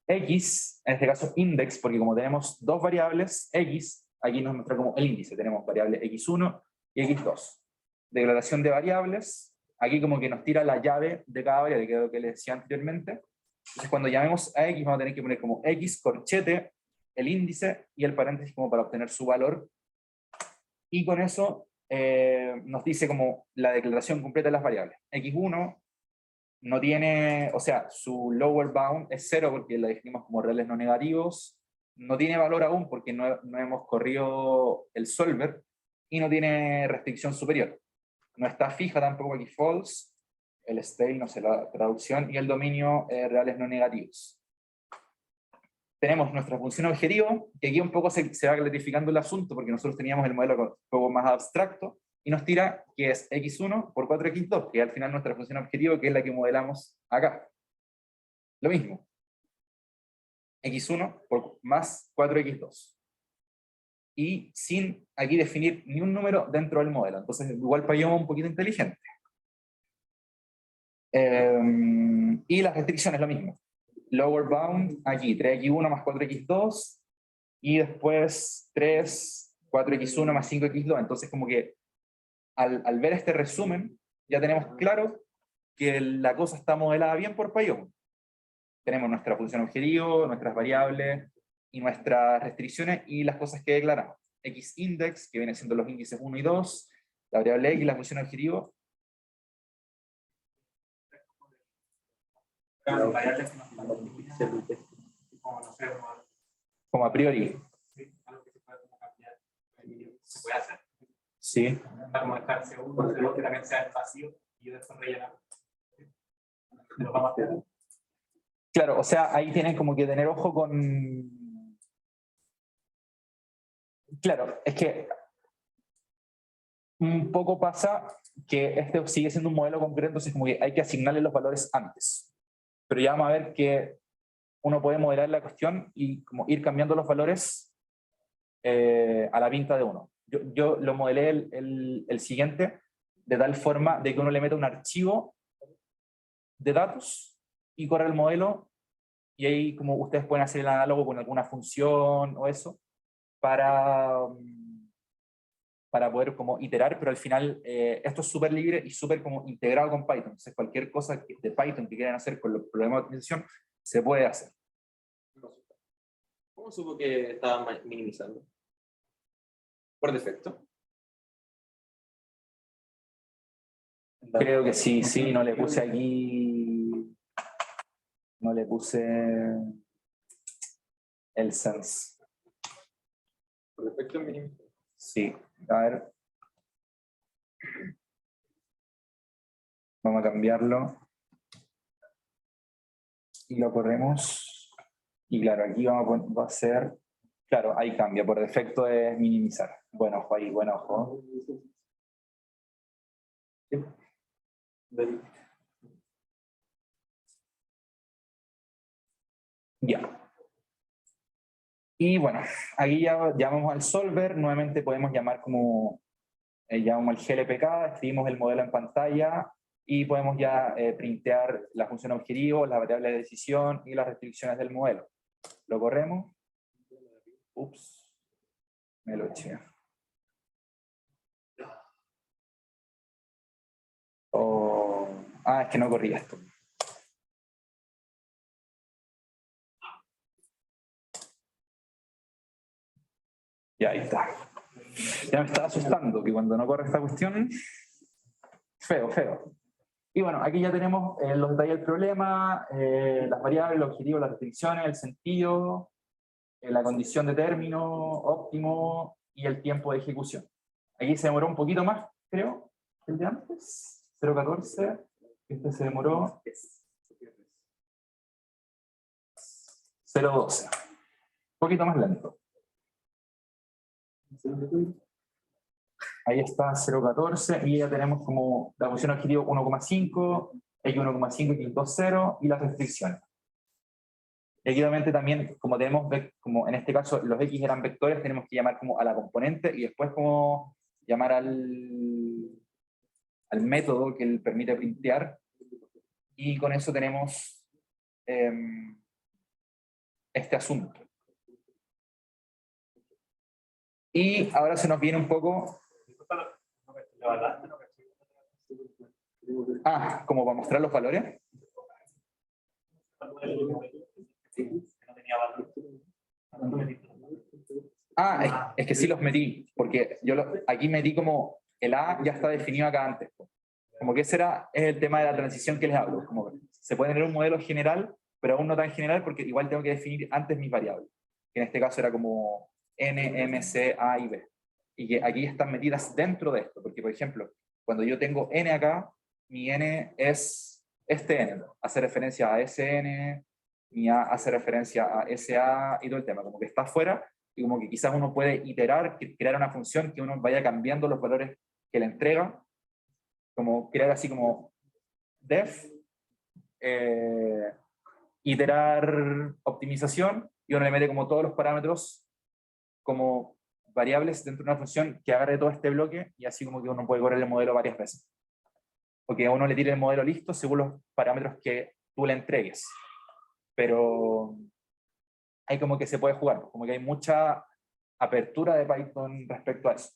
x, en este caso index, porque como tenemos dos variables, x, aquí nos muestra como el índice, tenemos variable x1 y x2. Declaración de variables, aquí como que nos tira la llave de cada variable, que es lo que les decía anteriormente. Entonces cuando llamemos a x vamos a tener que poner como x corchete, el índice y el paréntesis como para obtener su valor. Y con eso nos dice como la declaración completa de las variables. x1 no tiene, o sea, su lower bound es 0 porque la definimos como reales no negativos, no tiene valor aún porque no hemos corrido el solver, y no tiene restricción superior. No está fija tampoco aquí false, el stale, no sé la traducción, y el dominio reales no negativos. Tenemos nuestra función objetivo, que aquí un poco se va clarificando el asunto, porque nosotros teníamos el modelo un poco más abstracto, y nos tira que es x1 por 4x2, que es al final nuestra función objetivo, que es la que modelamos acá. Lo mismo. x1 por más 4x2. Y sin aquí definir ni un número dentro del modelo. Entonces, igual PyYOMO un poquito inteligente. Y las restricciones lo mismo. Lower bound, aquí 3x1 más 4x2, y después 3, 4x1 más 5x2. Entonces, como que al ver este resumen, ya tenemos claro que la cosa está modelada bien por PyYOMO. Tenemos nuestra función objetivo, nuestras variables y nuestras restricciones y las cosas que declaramos. Xindex, que viene siendo los índices 1 y 2, la variable x, la función objetivo. Como a priori. ¿Se puede hacer? Sí. Como dejarse uno, que también sea el vacío y después rellenar. Lo vamos a hacer. Claro, o sea, ahí tienen como que tener ojo con... Claro, es que un poco pasa que este sigue siendo un modelo concreto, entonces como que hay que asignarle los valores antes. Pero ya vamos a ver que uno puede modelar la cuestión y como ir cambiando los valores a la pinta de uno. Yo lo modelé el siguiente, de tal forma de que uno le meta un archivo de datos y corre el modelo, y ahí como ustedes pueden hacer el análogo con alguna función o eso, para poder como iterar, pero al final esto es súper libre y súper como integrado con Python. Entonces cualquier cosa de Python que quieran hacer con los problemas de optimización, se puede hacer. ¿Cómo supo que estaba minimizando? ¿Por defecto? Creo que sí, no le puse aquí, no le puse el sense. Por defecto es minimizar. Sí, a ver. Vamos a cambiarlo. Y lo corremos. Y claro, aquí va a ser, claro, ahí cambia, por defecto es minimizar. Buen ojo ahí, buen ojo. Sí. Ya. Y bueno, aquí ya llamamos al solver, nuevamente podemos llamar como, llamamos al GLPK, escribimos el modelo en pantalla, y podemos ya printear la función objetivo, las variables de decisión y las restricciones del modelo. Lo corremos. Ups, me lo eché. Es que no corrí esto. Ya, ahí está. Ya me estaba asustando que cuando no corre esta cuestión, feo, feo. Y bueno, aquí ya tenemos los detalles del problema, las variables, el objetivo, las restricciones, el sentido, la condición de término óptimo y el tiempo de ejecución. Aquí se demoró un poquito más, creo, que el de antes. 0.14. Este se demoró 0.12. Un poquito más lento. Ahí está 0.14 y ya tenemos como la función objetivo 1.5, x1.5, x2.0 y las restricciones. Y aquí obviamente también, como tenemos, como en este caso los x eran vectores, tenemos que llamar como a la componente y después como llamar al método que permite printear. Y con eso tenemos este asunto. Y ahora se nos viene un poco... como para mostrar los valores. Es que sí los metí, porque yo aquí metí como el A ya está definido acá antes. Como que ese es el tema de la transición que les hablo. Como se puede tener un modelo general, pero aún no tan general porque igual tengo que definir antes mis variables. Que en este caso era como N, M, C, A y B. Y que aquí están metidas dentro de esto. Porque, por ejemplo, cuando yo tengo N acá, mi N es este N. Hace referencia a SN, mi A hace referencia a SA y todo el tema. Como que está afuera y como que quizás uno puede iterar, crear una función que uno vaya cambiando los valores que le entrega. Como crear así como def, iterar optimización, y uno le mete como todos los parámetros como variables dentro de una función que agarre todo este bloque, y así como que uno puede correr el modelo varias veces. O que a uno le tire el modelo listo según los parámetros que tú le entregues. Pero hay como que se puede jugar, como que hay mucha apertura de Python respecto a eso.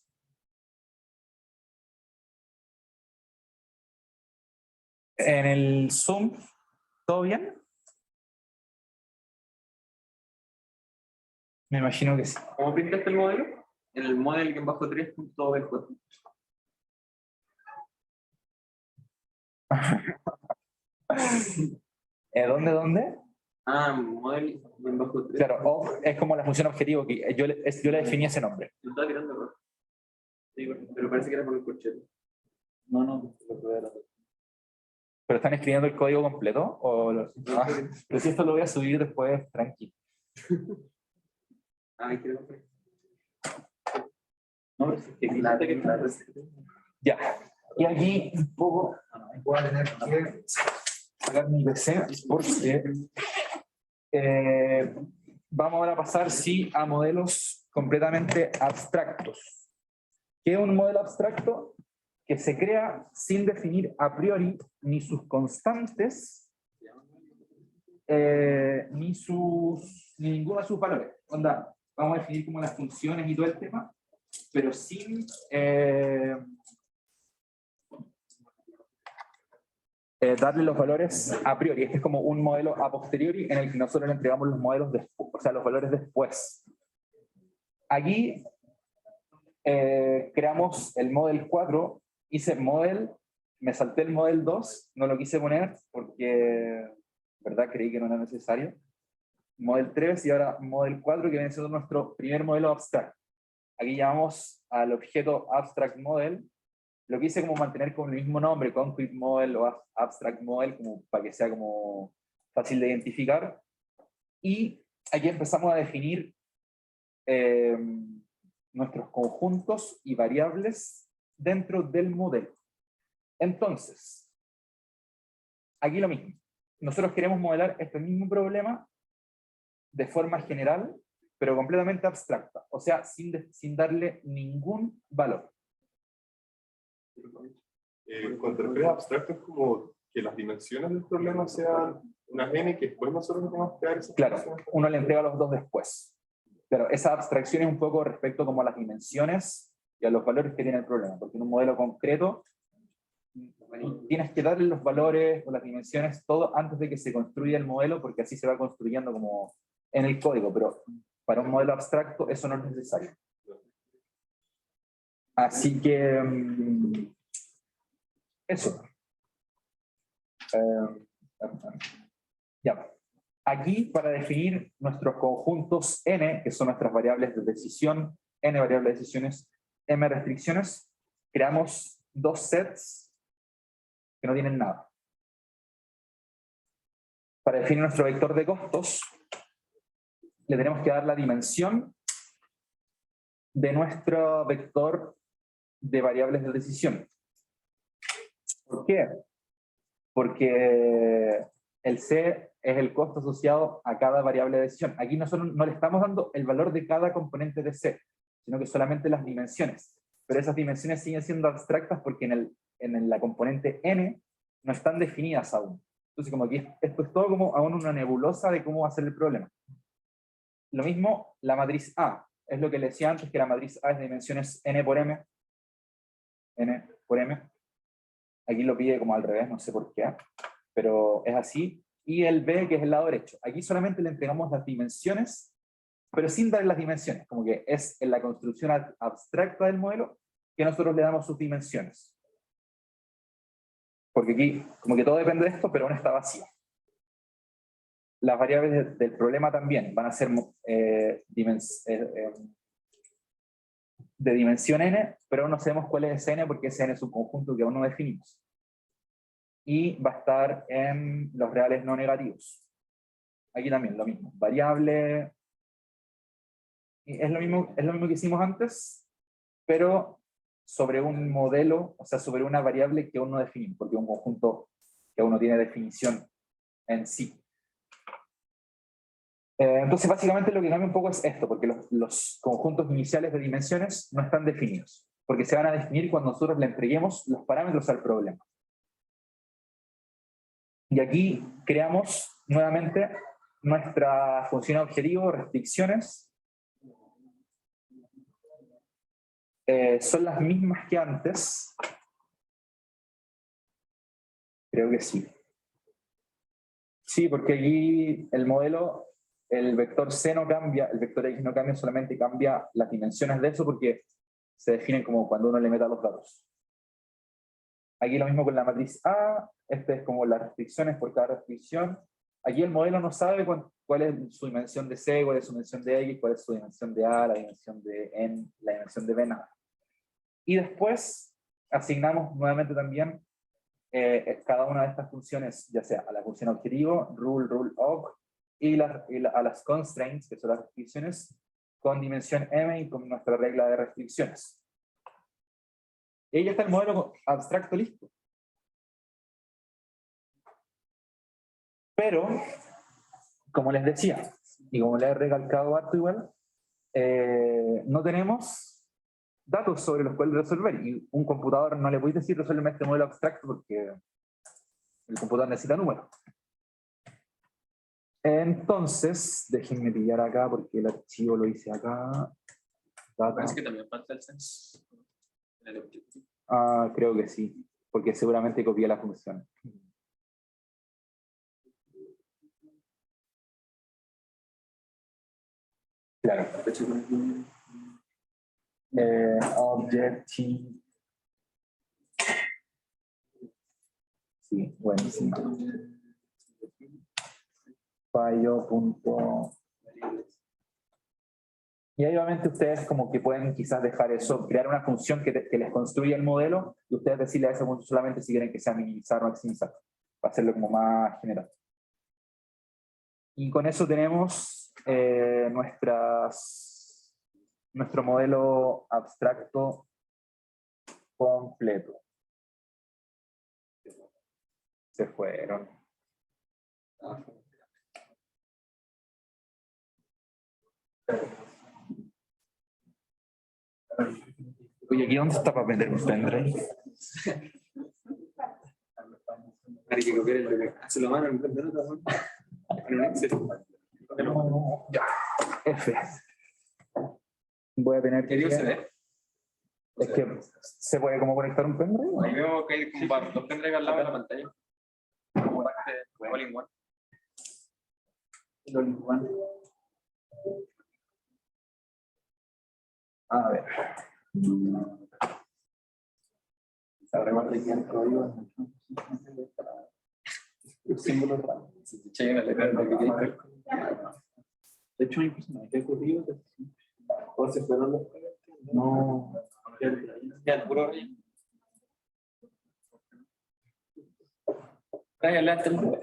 En el Zoom, ¿todo bien? Me imagino que sí. ¿Cómo printaste el modelo? En el model-3.bj. ¿Dónde? Model-3. Claro, es como la función objetivo, que yo le definí ese nombre. Lo estaba tirando error. Sí, pero parece que era por el corchete. No, ¿pero están escribiendo el código completo? Pero si esto lo voy a subir después, tranqui. Creo que... No, pero ya. Y aquí un poco voy a tener que sacar mi PC porque vamos ahora a pasar a modelos completamente abstractos. ¿Qué es un modelo abstracto? Que se crea sin definir a priori ni sus constantes ni ninguno de sus valores. Vamos a definir como las funciones y todo el tema, pero sin darle los valores a priori. Este es como un modelo a posteriori en el que nosotros le entregamos los modelos después, o sea, los valores después. Aquí creamos el model 4, hice model, me salté el model 2, no lo quise poner porque, verdad, creí que no era necesario. Model 3 y ahora model 4, que viene siendo nuestro primer modelo abstract. Aquí llamamos al objeto abstract model. Lo quise como mantener con el mismo nombre, concrete model o abstract model, como para que sea como fácil de identificar. Y aquí empezamos a definir nuestros conjuntos y variables dentro del modelo. Entonces, aquí lo mismo. Nosotros queremos modelar este mismo problema de forma general, pero completamente abstracta, o sea, sin darle ningún valor. Cuando te refieres a abstracto, es como que las dimensiones del problema sean unas n que después nosotros tenemos que crear esas Claro, funciones. uno le entrega los dos después. Pero esa abstracción es un poco respecto como a las dimensiones y a los valores que tiene el problema, porque en un modelo concreto tienes que darle los valores o las dimensiones todo antes de que se construya el modelo, porque así se va construyendo como en el código, pero para un modelo abstracto eso no es necesario. Así que eso. Ya. Aquí, para definir nuestros conjuntos n, que son nuestras variables de decisión, n variables de decisiones, m restricciones, creamos dos sets que no tienen nada. Para definir nuestro vector de costos, le tenemos que dar la dimensión de nuestro vector de variables de decisión. ¿Por qué? Porque el C es el costo asociado a cada variable de decisión. Aquí nosotros no le estamos dando el valor de cada componente de C, sino que solamente las dimensiones. Pero esas dimensiones siguen siendo abstractas porque en la componente n no están definidas aún. Entonces, como aquí esto es todo como aún una nebulosa de cómo va a ser el problema. Lo mismo la matriz A. Es lo que le decía antes, que la matriz A es de dimensiones n por m. N por m. Aquí lo pide como al revés, no sé por qué, pero es así. Y el B, que es el lado derecho. Aquí solamente le entregamos las dimensiones, pero sin darle las dimensiones, como que es en la construcción abstracta del modelo que nosotros le damos sus dimensiones. Porque aquí, como que todo depende de esto, pero aún está vacío. Las variables del problema también van a ser de dimensión n, pero aún no sabemos cuál es ese n porque ese n es un conjunto que aún no definimos. Y va a estar en los reales no negativos. Aquí también lo mismo, variable, es lo mismo que hicimos antes, pero sobre un modelo, o sea, sobre una variable que aún no definimos, porque es un conjunto que aún no tiene definición en sí. Entonces, básicamente lo que cambia un poco es esto, porque los conjuntos iniciales de dimensiones no están definidos, porque se van a definir cuando nosotros le entreguemos los parámetros al problema. Y aquí creamos nuevamente nuestra función objetivo, restricciones. ¿Son las mismas que antes? Creo que sí. Sí, porque aquí el modelo, el vector C no cambia, el vector X no cambia, solamente cambia las dimensiones de eso porque se definen como cuando uno le meta los datos. Aquí lo mismo con la matriz A, este es como las restricciones por cada restricción. Aquí el modelo no sabe cuál es su dimensión de C, cuál es su dimensión de X, cuál es su dimensión de A, la dimensión de N, la dimensión de B, nada. Y después asignamos nuevamente también cada una de estas funciones, ya sea a la función objetivo, rule, rule-of, y a las constraints, que son las restricciones, con dimensión m y con nuestra regla de restricciones. Y ahí ya está el modelo abstracto listo. Pero, como les decía, y como les he recalcado harto igual, no tenemos datos sobre los cuales resolver, y un computador no le puede decir resuelve este modelo abstracto porque el computador necesita números. Entonces, déjenme pillar acá porque el archivo lo hice acá. Parece que también falta el sense. Ah, creo que sí, porque seguramente copié la función. Claro. Objective. Sí, buenísimo. Fallo. Y ahí obviamente ustedes como que pueden quizás dejar eso, crear una función que les construya el modelo y ustedes decirle a esa función solamente si quieren que sea minimizar o maximizar, para hacerlo como más general. Y con eso tenemos nuestro modelo abstracto completo. Se fueron. Oye, ¿aquí dónde está para vender un pendrive? Hay que copiar el de hace la mano en vez de notas, ¿no? En un Excel. Ya, F. Voy a tener ¿Qué que... digo se ve? Es que se puede como conectar un pendrive. Ahí veo que hay como para dos pendrives al lado de la pantalla. Como parte de all in one. A ver. Che, una letra de que De hecho, hay que ocurrido. ¿O se fueron los? No. ya, el puro rey. Ryan, léate el juego.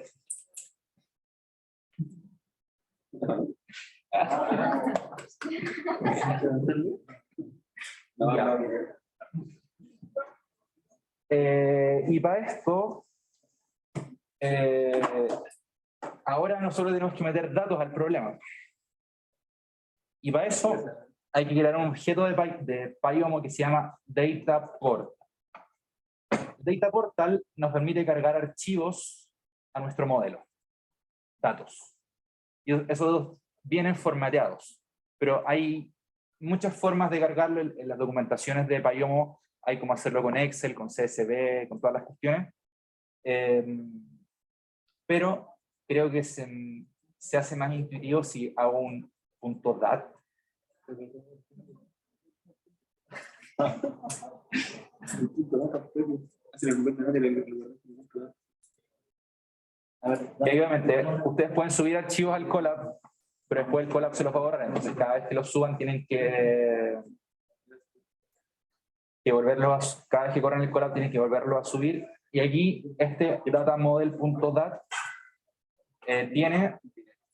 Y para esto, ahora nosotros tenemos que meter datos al problema. Y para eso hay que crear un objeto de PyOmo que se llama DataPort. DataPortal nos permite cargar archivos a nuestro modelo, datos. Y esos datos vienen formateados, pero hay muchas formas de cargarlo en las documentaciones de PyOmo. Hay como hacerlo con Excel, con CSV, con todas las cuestiones. Pero creo que se hace más intuitivo si hago un .dat. Y obviamente ustedes pueden subir archivos al Colab, pero después el Colab se los va a borrar. Entonces cada vez que los suban tienen que volverlos cada vez que corren el Colab tienen que volverlo a subir. Y aquí este datamodel.dat tiene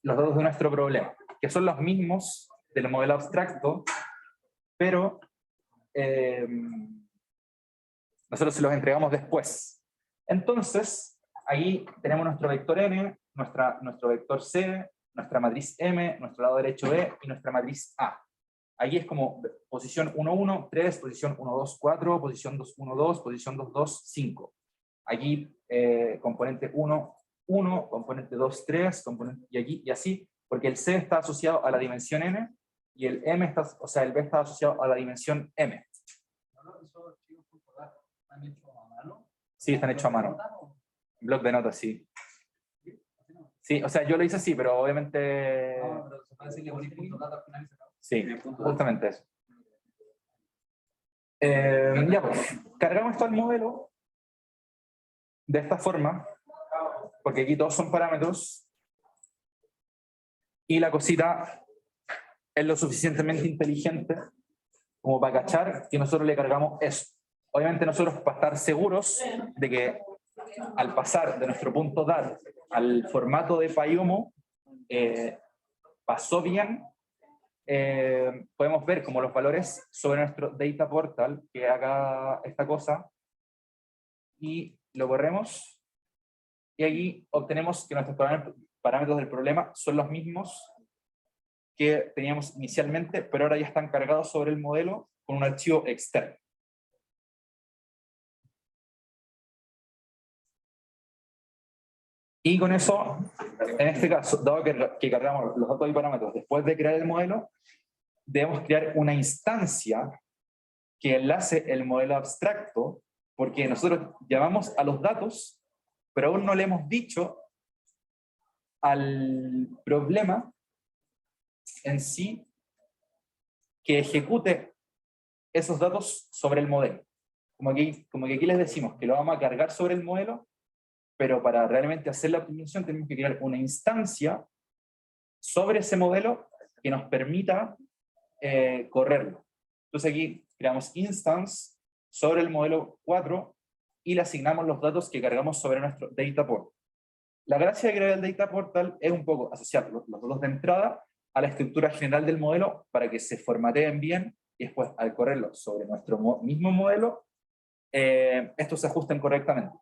los datos de nuestro problema, que son los mismos del modelo abstracto, pero nosotros se los entregamos después. Entonces, ahí tenemos nuestro vector n, nuestro vector c, nuestra matriz m, nuestro lado derecho e y nuestra matriz a. Ahí es como posición 1, 1, 3, posición 1, 2, 4, posición 2, 1, 2, posición 2, 2, 5. Aquí componente 1, 1, componente 2, 3, componente, y aquí, y así, porque el C está asociado a la dimensión n, y el M está, o sea, el B está asociado a la dimensión M. ¿Están hechos a mano? Sí, están hechos a mano. Bloc de notas, sí. Sí, o sea, yo lo hice así, pero obviamente... No, pero se puede decir que ponís punto data al final y se acabó. Sí, justamente eso. Ya pues, cargamos esto al modelo de esta forma, porque aquí todos son parámetros, y la cosita es lo suficientemente inteligente como para cachar que nosotros le cargamos eso. Obviamente nosotros, para estar seguros de que al pasar de nuestro punto .dat al formato de PyOmo pasó bien, podemos ver como los valores sobre nuestro data portal que haga esta cosa, y lo corremos, y aquí obtenemos que nuestros parámetros del problema son los mismos que teníamos inicialmente, pero ahora ya están cargados sobre el modelo con un archivo externo. Y con eso, en este caso, dado que cargamos los datos y parámetros después de crear el modelo, debemos crear una instancia que enlace el modelo abstracto, porque nosotros llamamos a los datos, pero aún no le hemos dicho al problema en sí que ejecute esos datos sobre el modelo. Como que aquí les decimos que lo vamos a cargar sobre el modelo, pero para realmente hacer la optimización tenemos que crear una instancia sobre ese modelo que nos permita correrlo. Entonces aquí creamos instance sobre el modelo 4 y le asignamos los datos que cargamos sobre nuestro data port. La gracia de crear el data portal es un poco asociar los datos de entrada a la estructura general del modelo para que se formateen bien, y después al correrlo sobre nuestro mismo modelo, estos se ajusten correctamente.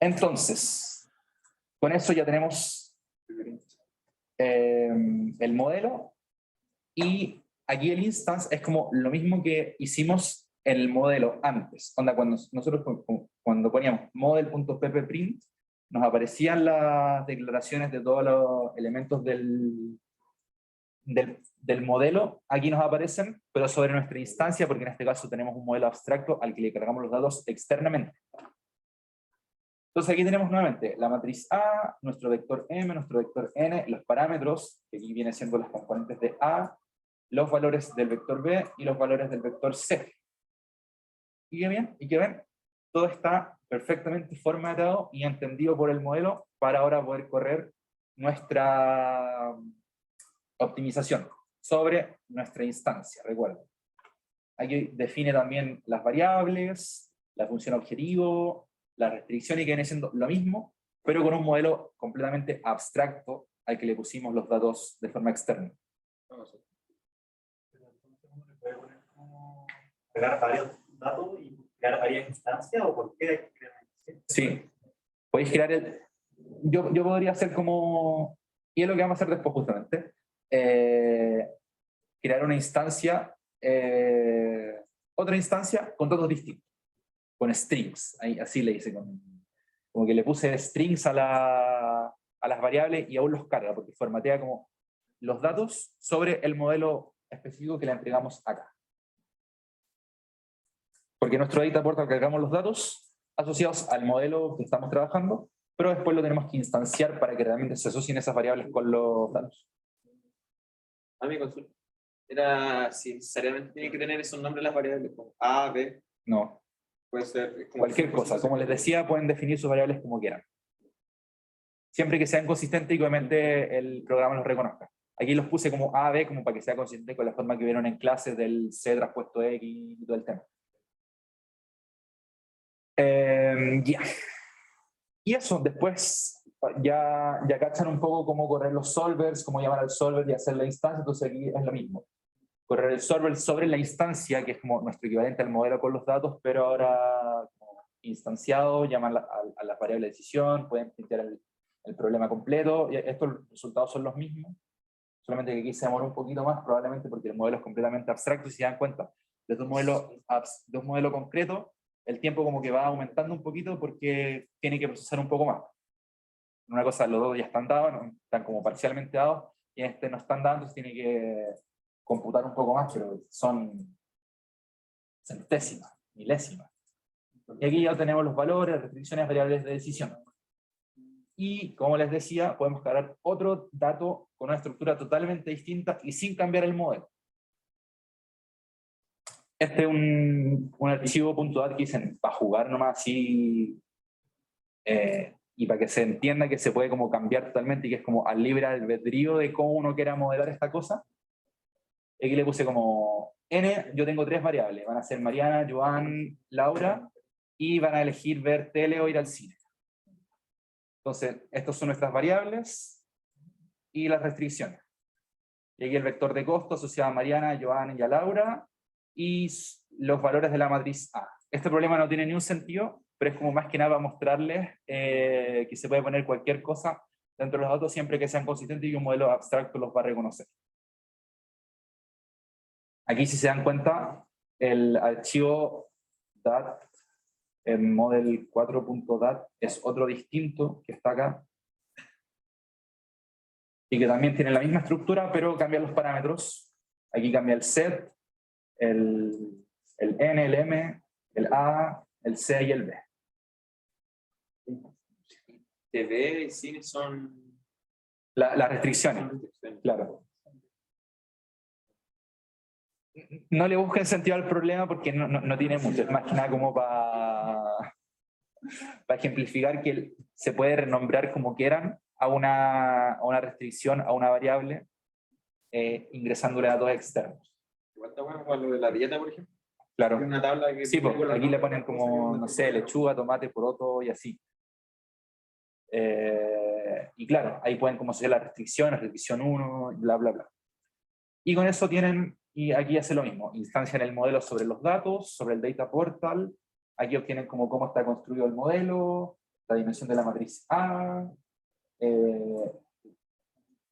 Entonces, con eso ya tenemos el modelo, y aquí el instance es como lo mismo que hicimos el modelo antes. Onda, cuando nosotros cuando poníamos model.ppprint, nos aparecían las declaraciones de todos los elementos del modelo, aquí nos aparecen, pero sobre nuestra instancia, porque en este caso tenemos un modelo abstracto al que le cargamos los datos externamente. Entonces aquí tenemos nuevamente la matriz A, nuestro vector M, nuestro vector N, los parámetros, que aquí vienen siendo las componentes de A, los valores del vector B y los valores del vector C. ¿Y qué bien? ¿Y qué ven? Todo está perfectamente formatado y entendido por el modelo para ahora poder correr nuestra optimización sobre nuestra instancia, recuerden. Aquí define también las variables, la función objetivo, la restricción, y que viene siendo lo mismo, pero con un modelo completamente abstracto al que le pusimos los datos de forma externa. Crear varios datos y crear varias instancias, ¿o por qué? Sí, podéis crear el... Yo podría hacer como... Y es lo que vamos a hacer después justamente. Crear una instancia, otra instancia con datos distintos, con strings, ahí, así le hice, como que le puse strings a las variables y aún los carga, porque formatea como los datos sobre el modelo específico que le entregamos acá. Porque en nuestro data portal cargamos los datos asociados al modelo que estamos trabajando, pero después lo tenemos que instanciar para que realmente se asocien esas variables con los datos. A mi consulta era si necesariamente tiene que tener esos nombres las variables, como A, B, No, puede ser como cualquier cosa. Como les decía, pueden definir sus variables como quieran. Siempre que sean consistentes y que obviamente el programa los reconozca. Aquí los puse como A, B, como para que sea consistente con la forma que vieron en clases del C traspuesto X y todo el tema. Ya. Y eso, después ya cachan un poco cómo correr los solvers, cómo llamar al solver y hacer la instancia, entonces aquí es lo mismo. Correr el solver sobre la instancia, que es como nuestro equivalente al modelo con los datos, pero ahora como instanciado, llaman a las variables de decisión, pueden plantear el problema completo, y estos resultados son los mismos, solamente que aquí se demora un poquito más, probablemente porque el modelo es completamente abstracto, y si se dan cuenta, desde un modelo concreto, el tiempo como que va aumentando un poquito porque tiene que procesar un poco más. Una cosa, los dos ya están dados, ¿no? Están como parcialmente dados, y en este no están dados, entonces tiene que computar un poco más, pero son centésimas, milésimas. Y aquí ya tenemos los valores, restricciones, variables de decisión. Y como les decía, podemos cargar otro dato con una estructura totalmente distinta y sin cambiar el modelo. Este es un archivo .dat que dicen para jugar nomás así, y para que se entienda que se puede como cambiar totalmente y que es como al libre albedrío de cómo uno quiera modelar esta cosa. Aquí le puse como N, yo tengo 3 variables, van a ser Mariana, Joan, Laura, y van a elegir ver tele o ir al cine. Entonces, estas son nuestras variables y las restricciones. Y aquí el vector de costo asociado a Mariana, Joan y a Laura, y los valores de la matriz A. Este problema no tiene ni un sentido, pero es como más que nada para mostrarles que se puede poner cualquier cosa dentro de los datos siempre que sean consistentes y un modelo abstracto los va a reconocer. Aquí, si se dan cuenta, el archivo DAT, el model 4.dat, es otro distinto que está acá, y que también tiene la misma estructura, pero cambia los parámetros. Aquí cambia el set, el N, el M, el A, el C y el B. TV y cine son... Las restricciones, claro. No le busquen sentido al problema porque no tiene mucho, es más que nada como para ejemplificar que se puede renombrar como quieran a una restricción, a una variable, ingresándole datos externos. Igual está bueno para lo de la dieta, por ejemplo. Claro. Hay una tabla que Sí, tiene pues, con los aquí le nombres, ponen como, no sé, lechuga, tomate, poroto y así. Y claro, ahí pueden como hacer la restricción 1, bla, bla, bla. Y con eso tienen, y aquí hace lo mismo, instancian el modelo sobre los datos, sobre el data portal, aquí obtienen como cómo está construido el modelo, la dimensión de la matriz A,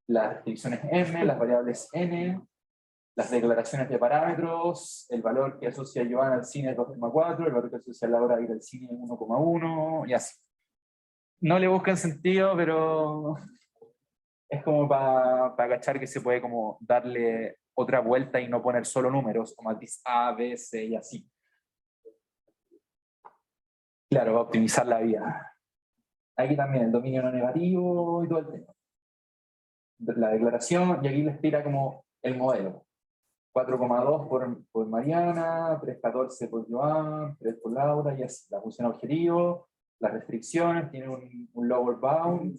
las restricciones M, las variables N, las declaraciones de parámetros, el valor que asocia Joan al cine es 2,4, el valor que asocia Laura a ir al cine es 1,1, y así. No le buscan sentido, pero es como para cachar que se puede como darle otra vuelta y no poner solo números, como matiz A, B, C y así. Claro, va a optimizar la vida. Aquí también el dominio no negativo y todo el tema. La declaración, y aquí les tira como el modelo. 4,2 por Mariana, 3,14 por Joan, 3 por Laura, y así. La función objetivo, las restricciones, tiene un lower bound,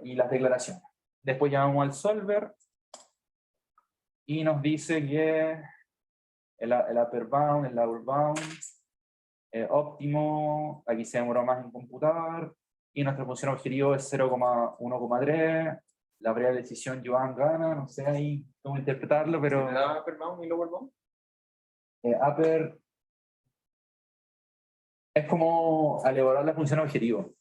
y las declaraciones. Después llamamos al solver, y nos dice que el upper bound, el lower bound, óptimo, aquí se demoró más en computar, y nuestra función objetivo es 0,1,3, la variable de decisión Joan gana, no sé ahí cómo interpretarlo, pero... ¿Me da upper bound y lower bound? upper es como al evaluar la función objetivo,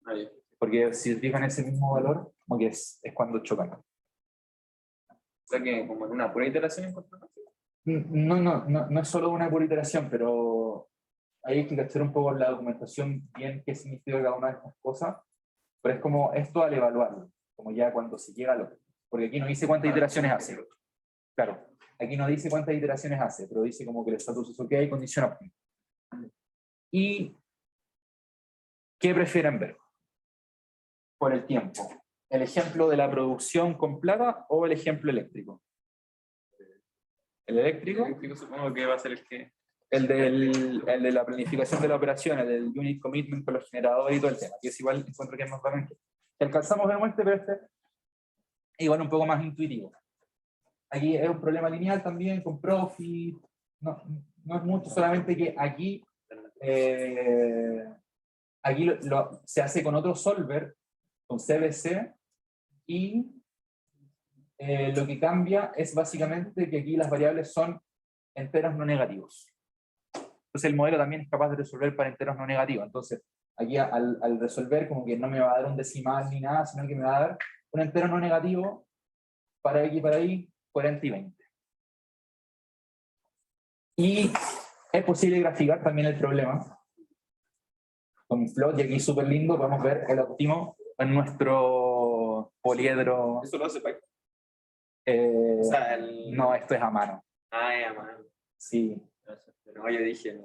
Ahí. porque si fijan ese mismo valor, como que es cuando chocan. O sea que como en una pura iteración encontramos. No es solo una pura iteración, pero hay que cachar un poco la documentación bien qué significa cada una de estas cosas, pero es como esto al evaluarlo, como ya cuando se llega a lo... Porque aquí no dice cuántas iteraciones hace. Claro, aquí no dice cuántas iteraciones hace, pero dice como que el status es ok, condición óptima. ¿Y qué prefieren ver? Por el tiempo. ¿El ejemplo de la producción con plata o el ejemplo eléctrico? ¿El eléctrico? Supongo que va a ser el que... El de la planificación de la operación, el del unit commitment con los generadores y todo el tema, que es igual, encuentro que es más bacán. Si alcanzamos vemos este, pero este es igual un poco más intuitivo. Aquí es un problema lineal también, con profit, no es mucho, solamente que aquí se hace con otro solver, con CBC, y lo que cambia es básicamente que aquí las variables son enteros no negativos. Entonces el modelo también es capaz de resolver para enteros no negativos. Entonces aquí al resolver como que no me va a dar un decimal ni nada, sino que me va a dar un entero no negativo para aquí y para ahí, 40 y 20. Y es posible graficar también el problema con un plot, y aquí súper lindo, podemos ver el óptimo en nuestro poliedro. Eso lo hace Python. O sea, no, esto es a mano. Ah, ya, man. Sí. No, yo dije.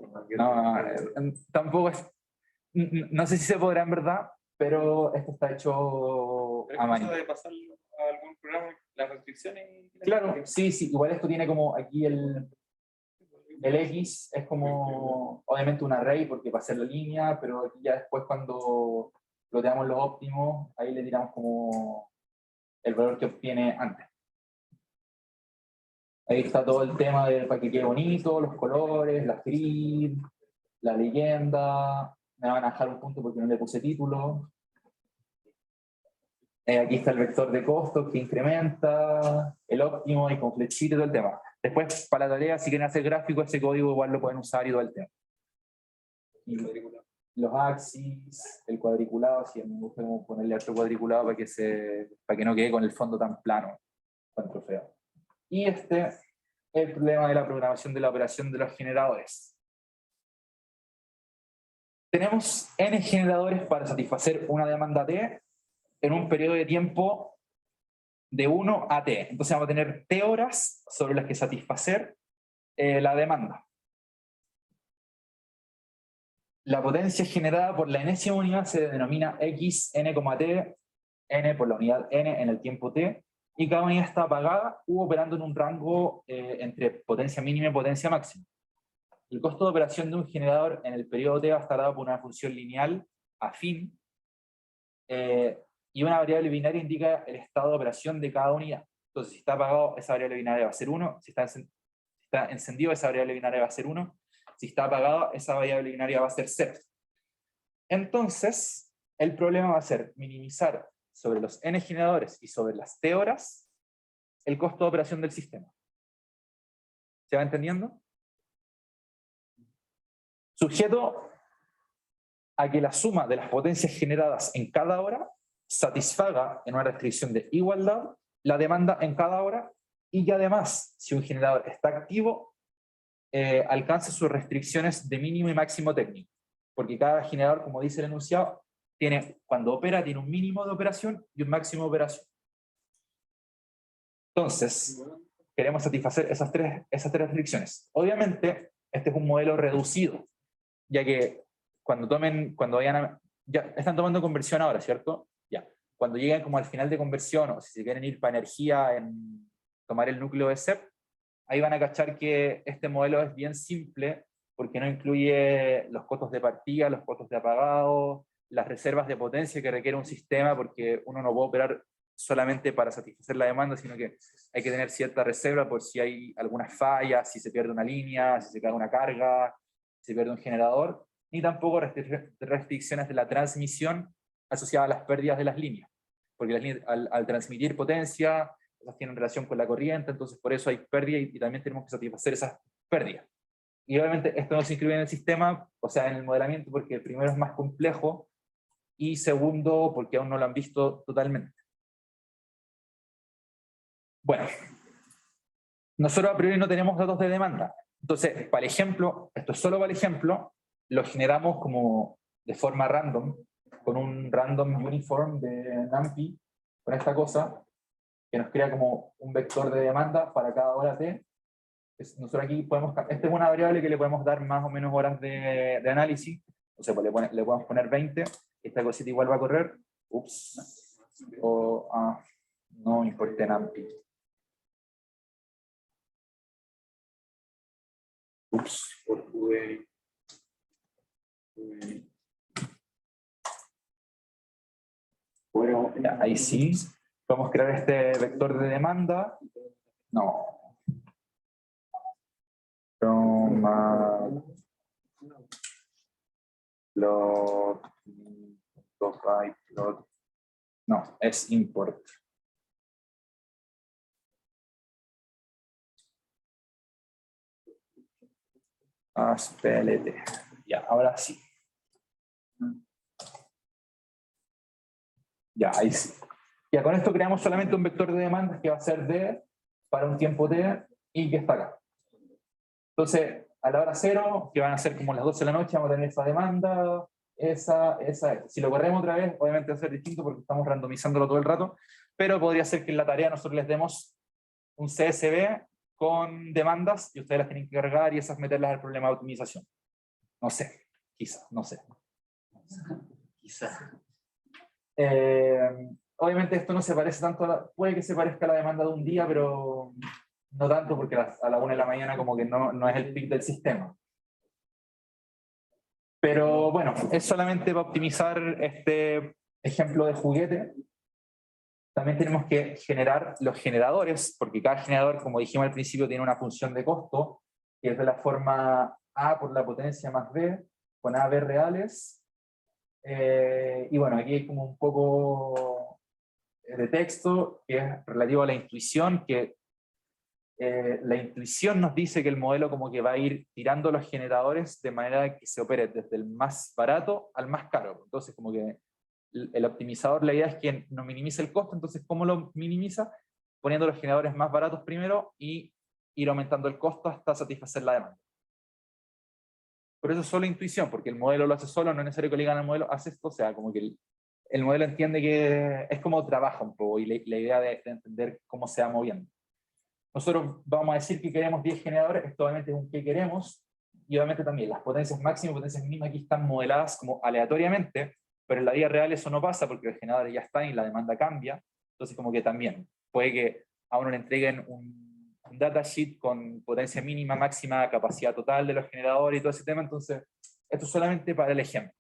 Tampoco es... No sé si se podrá en verdad, pero esto está hecho a mano. ¿De pasarlo a algún programa, las restricciones? Claro, sí, igual esto tiene como aquí el X es como obviamente un array porque va a ser la línea, pero aquí ya después cuando ploteamos los óptimos, ahí le tiramos como el valor que obtiene antes. Ahí está todo el tema de para que quede bonito, los colores, las grid, la leyenda. Me van a dejar un punto porque no le puse título. Aquí está el vector de costos que incrementa, el óptimo y con flechita y todo el tema. Después, para la tarea, si quieren hacer gráfico, ese código igual lo pueden usar y todo el tema. Y los axis, el cuadriculado, si me gusta ponerle otro cuadriculado para que no quede con el fondo tan plano, tan trofeo. Y este es el problema de la programación de la operación de los generadores. Tenemos n generadores para satisfacer una demanda T en un periodo de tiempo de 1 a T. Entonces vamos a tener T horas sobre las que satisfacer la demanda. La potencia generada por la enésima unidad se denomina x n, t, n por la unidad n en el tiempo t, y cada unidad está apagada u operando en un rango entre potencia mínima y potencia máxima. El costo de operación de un generador en el periodo t va a estar dado por una función lineal afín, y una variable binaria indica el estado de operación de cada unidad. Entonces, si está apagado, esa variable binaria va a ser 1, si está encendido, esa variable binaria va a ser 1, si está apagado, esa variable binaria va a ser 0. Entonces, el problema va a ser minimizar sobre los n generadores y sobre las t horas el costo de operación del sistema. ¿Se va entendiendo? Sujeto a que la suma de las potencias generadas en cada hora satisfaga en una restricción de igualdad la demanda en cada hora, y que además, si un generador está activo, alcanza sus restricciones de mínimo y máximo técnico. Porque cada generador, como dice el enunciado, cuando opera, tiene un mínimo de operación y un máximo de operación. Entonces, queremos satisfacer esas tres restricciones. Obviamente, este es un modelo reducido, ya que ya están tomando conversión ahora, ¿cierto? Ya. Cuando lleguen como al final de conversión, o si se quieren ir para energía en tomar el núcleo de CEP, ahí van a cachar que este modelo es bien simple, porque no incluye los costos de partida, los costos de apagado, las reservas de potencia que requiere un sistema, porque uno no puede operar solamente para satisfacer la demanda, sino que hay que tener cierta reserva por si hay algunas fallas, si se pierde una línea, si se cae una carga, si se pierde un generador, ni tampoco restricciones de la transmisión asociadas a las pérdidas de las líneas, porque las líneas, al transmitir potencia, esas tienen relación con la corriente, entonces por eso hay pérdida y también tenemos que satisfacer esas pérdidas. Y obviamente esto no se inscribe en el sistema, o sea, en el modelamiento, porque primero es más complejo, y segundo, porque aún no lo han visto totalmente. Bueno, nosotros a priori no tenemos datos de demanda. Entonces, para el ejemplo, esto es solo para el ejemplo, lo generamos como de forma random, con un random uniform de NumPy, con esta cosa, que nos crea como un vector de demanda para cada hora t. Nosotros aquí podemos, esta es una variable que le podemos dar más o menos horas de análisis, o sea, pues le podemos poner 20, esta cosita igual va a correr, ups, no importa NumPy. Ups, bueno, ya, ahí sí, podemos crear este vector de demanda. No. Plot. No, es import. PLT. Ya, ahora sí. Ya, ahí sí. Ya, con esto creamos solamente un vector de demandas que va a ser D para un tiempo T y que está acá. Entonces, a la hora 0, que van a ser como las 12 de la noche, vamos a tener esa demanda, esa. Si lo corremos otra vez, obviamente va a ser distinto porque estamos randomizándolo todo el rato, pero podría ser que en la tarea nosotros les demos un CSV con demandas y ustedes las tienen que cargar y esas meterlas al problema de optimización. No sé, quizá, no sé. Quizá. Obviamente esto no se parece tanto, puede que se parezca a la demanda de un día, pero no tanto porque a la 1 de la mañana como que no es el pic del sistema. Pero bueno, es solamente para optimizar este ejemplo de juguete. También tenemos que generar los generadores, porque cada generador, como dijimos al principio, tiene una función de costo, que es de la forma A por la potencia más B, con AB reales. Y bueno, aquí hay como un poco de texto, que es relativo a la intuición, que la intuición nos dice que el modelo como que va a ir tirando los generadores de manera que se opere desde el más barato al más caro. Entonces como que el optimizador, la idea es que no minimice el costo, entonces ¿cómo lo minimiza? Poniendo los generadores más baratos primero y ir aumentando el costo hasta satisfacer la demanda. Por eso es solo intuición, porque el modelo lo hace solo, no es necesario que le digan al modelo, haz esto, o sea, como que el modelo entiende que es como trabaja un poco, y la idea de entender cómo se va moviendo. Nosotros vamos a decir que queremos 10 generadores, esto obviamente es un que queremos, y obviamente también las potencias máximas y potencias mínimas aquí están modeladas como aleatoriamente, pero en la vida real eso no pasa porque los generadores ya están y la demanda cambia, entonces como que también puede que a uno le entreguen un datasheet con potencia mínima, máxima, capacidad total de los generadores y todo ese tema, entonces esto es solamente para el ejemplo.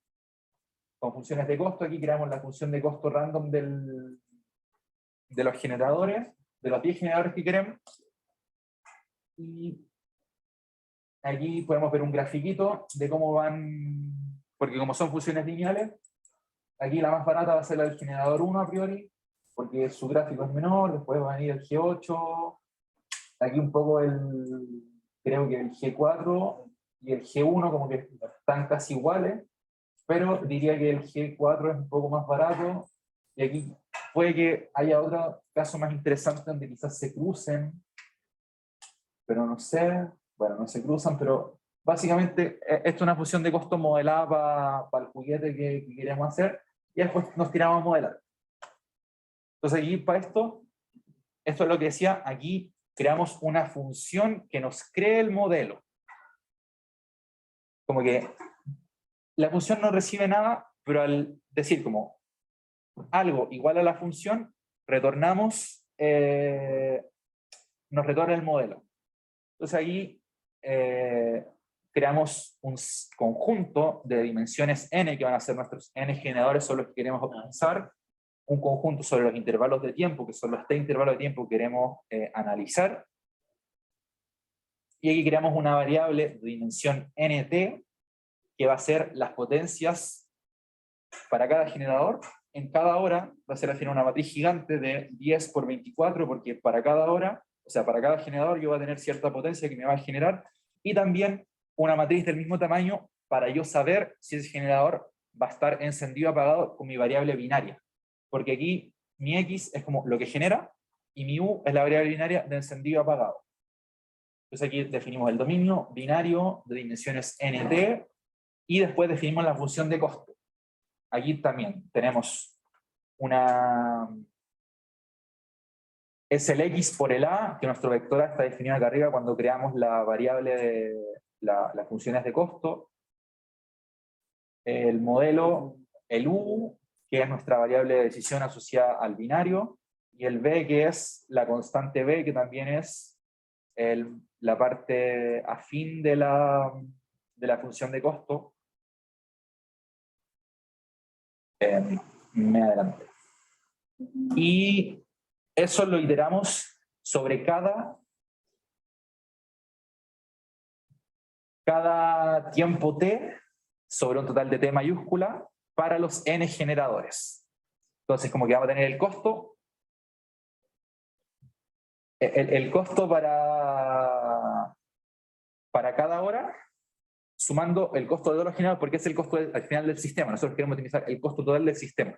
Con funciones de costo, aquí creamos la función de costo random de los generadores, de los 10 generadores que queremos, y aquí podemos ver un grafiquito de cómo van, porque como son funciones lineales, aquí la más barata va a ser la del generador 1 a priori, porque su gráfico es menor, después va a venir el G8, aquí un poco creo que el G4 y el G1 como que están casi iguales, pero diría que el G4 es un poco más barato, y aquí puede que haya otro caso más interesante donde quizás se crucen, pero no sé, bueno, no se cruzan, pero básicamente esto es una función de costo modelada para el juguete que queremos hacer, y después nos tiramos a modelar. Entonces aquí para esto es lo que decía, aquí creamos una función que nos cree el modelo. Como que la función no recibe nada, pero al decir como algo igual a la función, retornamos, nos retorna el modelo. Entonces aquí creamos un conjunto de dimensiones n, que van a ser nuestros n generadores, son los que queremos optimizar, un conjunto sobre los intervalos de tiempo, que son los t intervalos de tiempo que queremos analizar, y aquí creamos una variable de dimensión nt, que va a ser las potencias para cada generador. En cada hora va a ser al final una matriz gigante de 10 por 24, porque para cada hora, o sea, para cada generador yo voy a tener cierta potencia que me va a generar, y también una matriz del mismo tamaño para yo saber si ese generador va a estar encendido o apagado con mi variable binaria. Porque aquí mi x es como lo que genera, y mi u es la variable binaria de encendido o apagado. Entonces aquí definimos el dominio binario de dimensiones nt, y después definimos la función de costo. Aquí también tenemos es el x por el a, que nuestro vector A está definido acá arriba cuando creamos la variable de las funciones de costo. El modelo, el u, que es nuestra variable de decisión asociada al binario, y el b, que es la constante b, que también es la parte afín de la función de costo. Me adelanté. Y eso lo iteramos sobre cada tiempo t, sobre un total de t mayúscula, para los n generadores. Entonces, como que vamos a tener el costo, el costo para cada hora, sumando el costo de todos los generadores, porque es el costo al final del sistema. Nosotros queremos optimizar el costo total del sistema.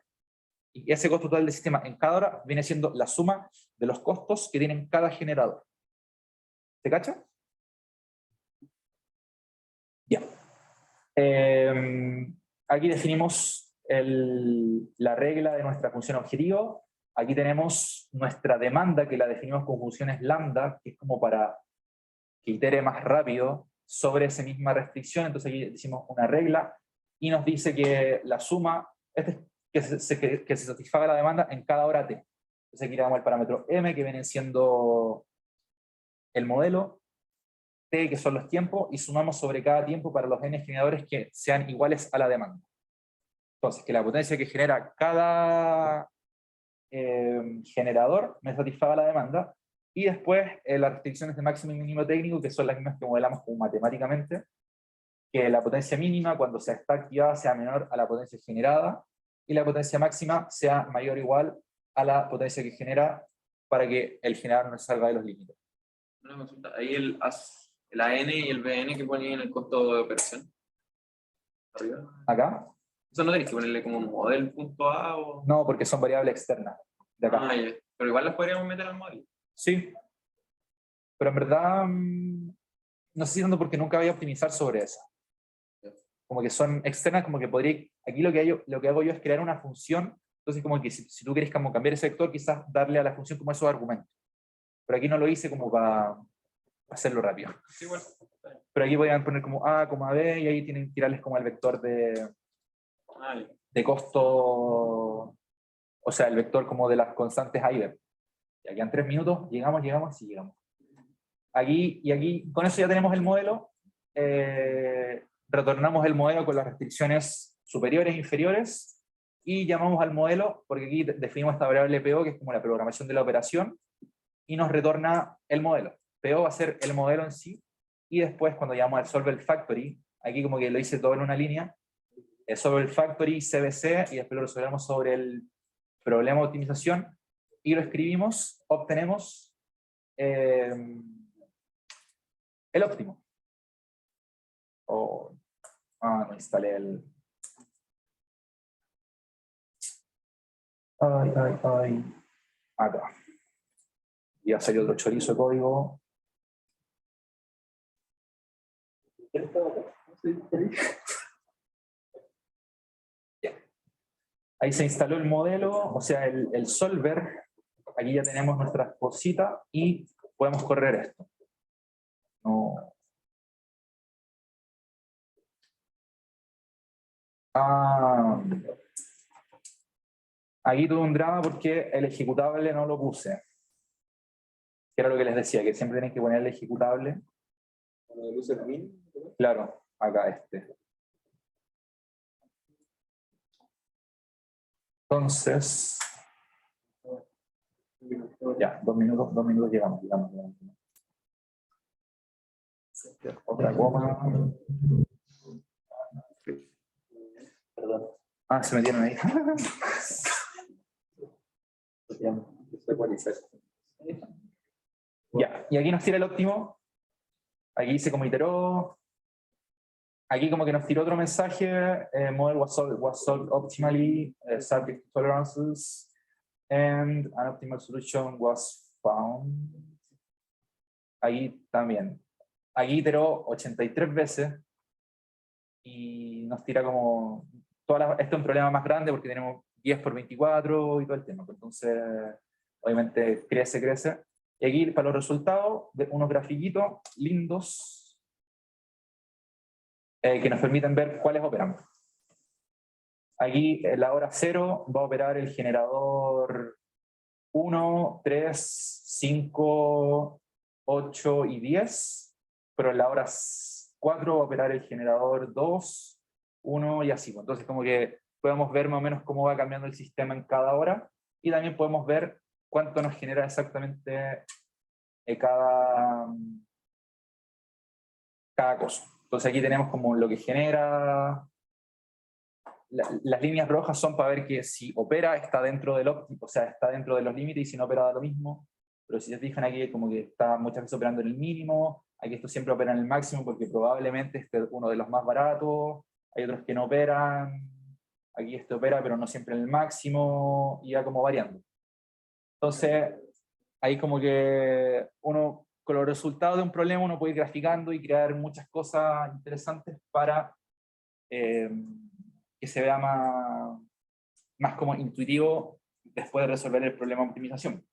Y ese costo total del sistema en cada hora viene siendo la suma de los costos que tienen cada generador. ¿Se cacha? Ya. Aquí definimos la regla de nuestra función objetivo. Aquí tenemos nuestra demanda, que la definimos con funciones lambda, que es como para que itere más rápido sobre esa misma restricción. Entonces aquí decimos una regla, y nos dice que la suma, que se satisfaga la demanda en cada hora t. Entonces aquí le damos el parámetro m, que viene siendo el modelo, t, que son los tiempos, y sumamos sobre cada tiempo para los n generadores que sean iguales a la demanda. Entonces, que la potencia que genera cada generador me satisfaga la demanda, y después las restricciones de máximo y mínimo técnico, que son las mismas que modelamos como matemáticamente, que la potencia mínima cuando se está activada sea menor a la potencia generada, y la potencia máxima sea mayor o igual a la potencia que genera, para que el generador no salga de los límites. Una consulta, ahí el AN y el BN que ponen en el costo de operación. Arriba. ¿Acá? Eso no tenés que ponerle como model punto A o. No, porque son variables externas de acá. Ah, ya. Pero igual las podríamos meter al modelo. Sí. Pero en verdad, no sé si tanto, porque nunca voy a optimizar sobre eso. Como que son externas, como que podría. Aquí lo que hago yo es crear una función. Entonces, como que si tú quieres como cambiar ese vector, quizás darle a la función como esos argumentos. Pero aquí no lo hice como para hacerlo rápido. Sí, igual. Pero aquí podrían poner como A, B, y ahí tienen que tirarles como el vector de costo, o sea, el vector como de las constantes A y B. Y aquí en 3 minutos llegamos, sí llegamos. Aquí, con eso ya tenemos el modelo. Retornamos el modelo con las restricciones superiores e inferiores, y llamamos al modelo, porque aquí definimos esta variable PO, que es como la programación de la operación, y nos retorna el modelo. PO va a ser el modelo en sí, y después cuando llamamos al solver factory, aquí como que lo hice todo en una línea, el solver factory CBC, y después lo resolvemos sobre el problema de optimización, y lo escribimos, obtenemos el óptimo. No instalé el... Acá. Y va a salir otro chorizo de código. Ahí se instaló el modelo, o sea, el solver. Aquí ya tenemos nuestra cosita y podemos correr esto. No. Aquí tuve un drama porque el ejecutable no lo puse. Que era lo que les decía, que siempre tienen que poner el ejecutable. Claro, acá este. Entonces, ya, 2 minutos llegamos. Otra coma. Perdón. Se metieron ahí. Ya, y aquí nos tira el óptimo. Aquí dice como iteró. Aquí como que nos tiró otro mensaje. Model was solved optimally, subject to tolerances, and an optimal solution was found. Ahí también. Aquí iteró 83 veces. Y nos tira como... Esto es un problema más grande porque tenemos 10 por 24 y todo el tema. Entonces, obviamente, crece. Y aquí, para los resultados, unos grafiquitos lindos que nos permiten ver cuáles operan. Aquí, en la hora 0, va a operar el generador 1, 3, 5, 8 y 10, pero en la hora 4 va a operar el generador 2, 1 y así. Entonces, como que podemos ver más o menos cómo va cambiando el sistema en cada hora, y también podemos ver cuánto nos genera exactamente cada cosa. Entonces aquí tenemos como lo que genera. Las líneas rojas son para ver que si opera está dentro del óptimo, o sea, está dentro de los límites, y si no opera da lo mismo. Pero si se fijan aquí, como que está muchas veces operando en el mínimo. Aquí esto siempre opera en el máximo porque probablemente este es uno de los más baratos. Hay otros que no operan. Aquí este opera, pero no siempre en el máximo, y va como variando. Entonces, ahí como que uno, con los resultados de un problema, uno puede ir graficando y crear muchas cosas interesantes para que se vea más como intuitivo después de resolver el problema de optimización.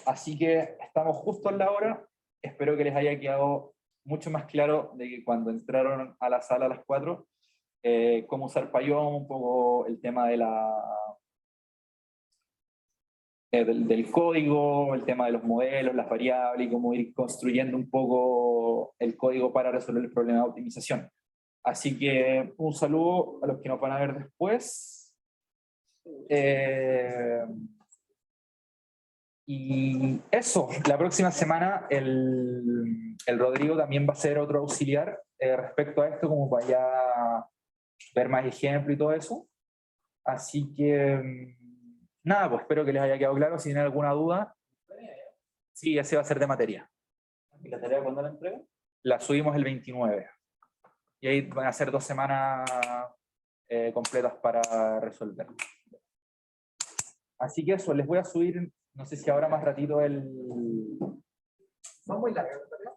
Así que estamos justo en la hora. Espero que les haya quedado mucho más claro de que cuando entraron a la sala a las 4, cómo usar Python, un poco el tema de del código, el tema de los modelos, las variables, y cómo ir construyendo un poco el código para resolver el problema de optimización. Así que un saludo a los que nos van a ver después. Y eso, la próxima semana el Rodrigo también va a ser otro auxiliar respecto a esto, como para ya ver más ejemplos y todo eso. Así que nada, pues espero que les haya quedado claro. Si tienen alguna duda, sí, ese va a ser de materia. ¿Y la tarea cuándo la entrega? La subimos el 29. Y ahí van a ser 2 semanas completas para resolver. Así que eso, les voy a subir, no sé si ahora más ratito ¿Son muy largas las tareas?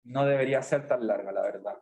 no debería ser tan larga, la verdad.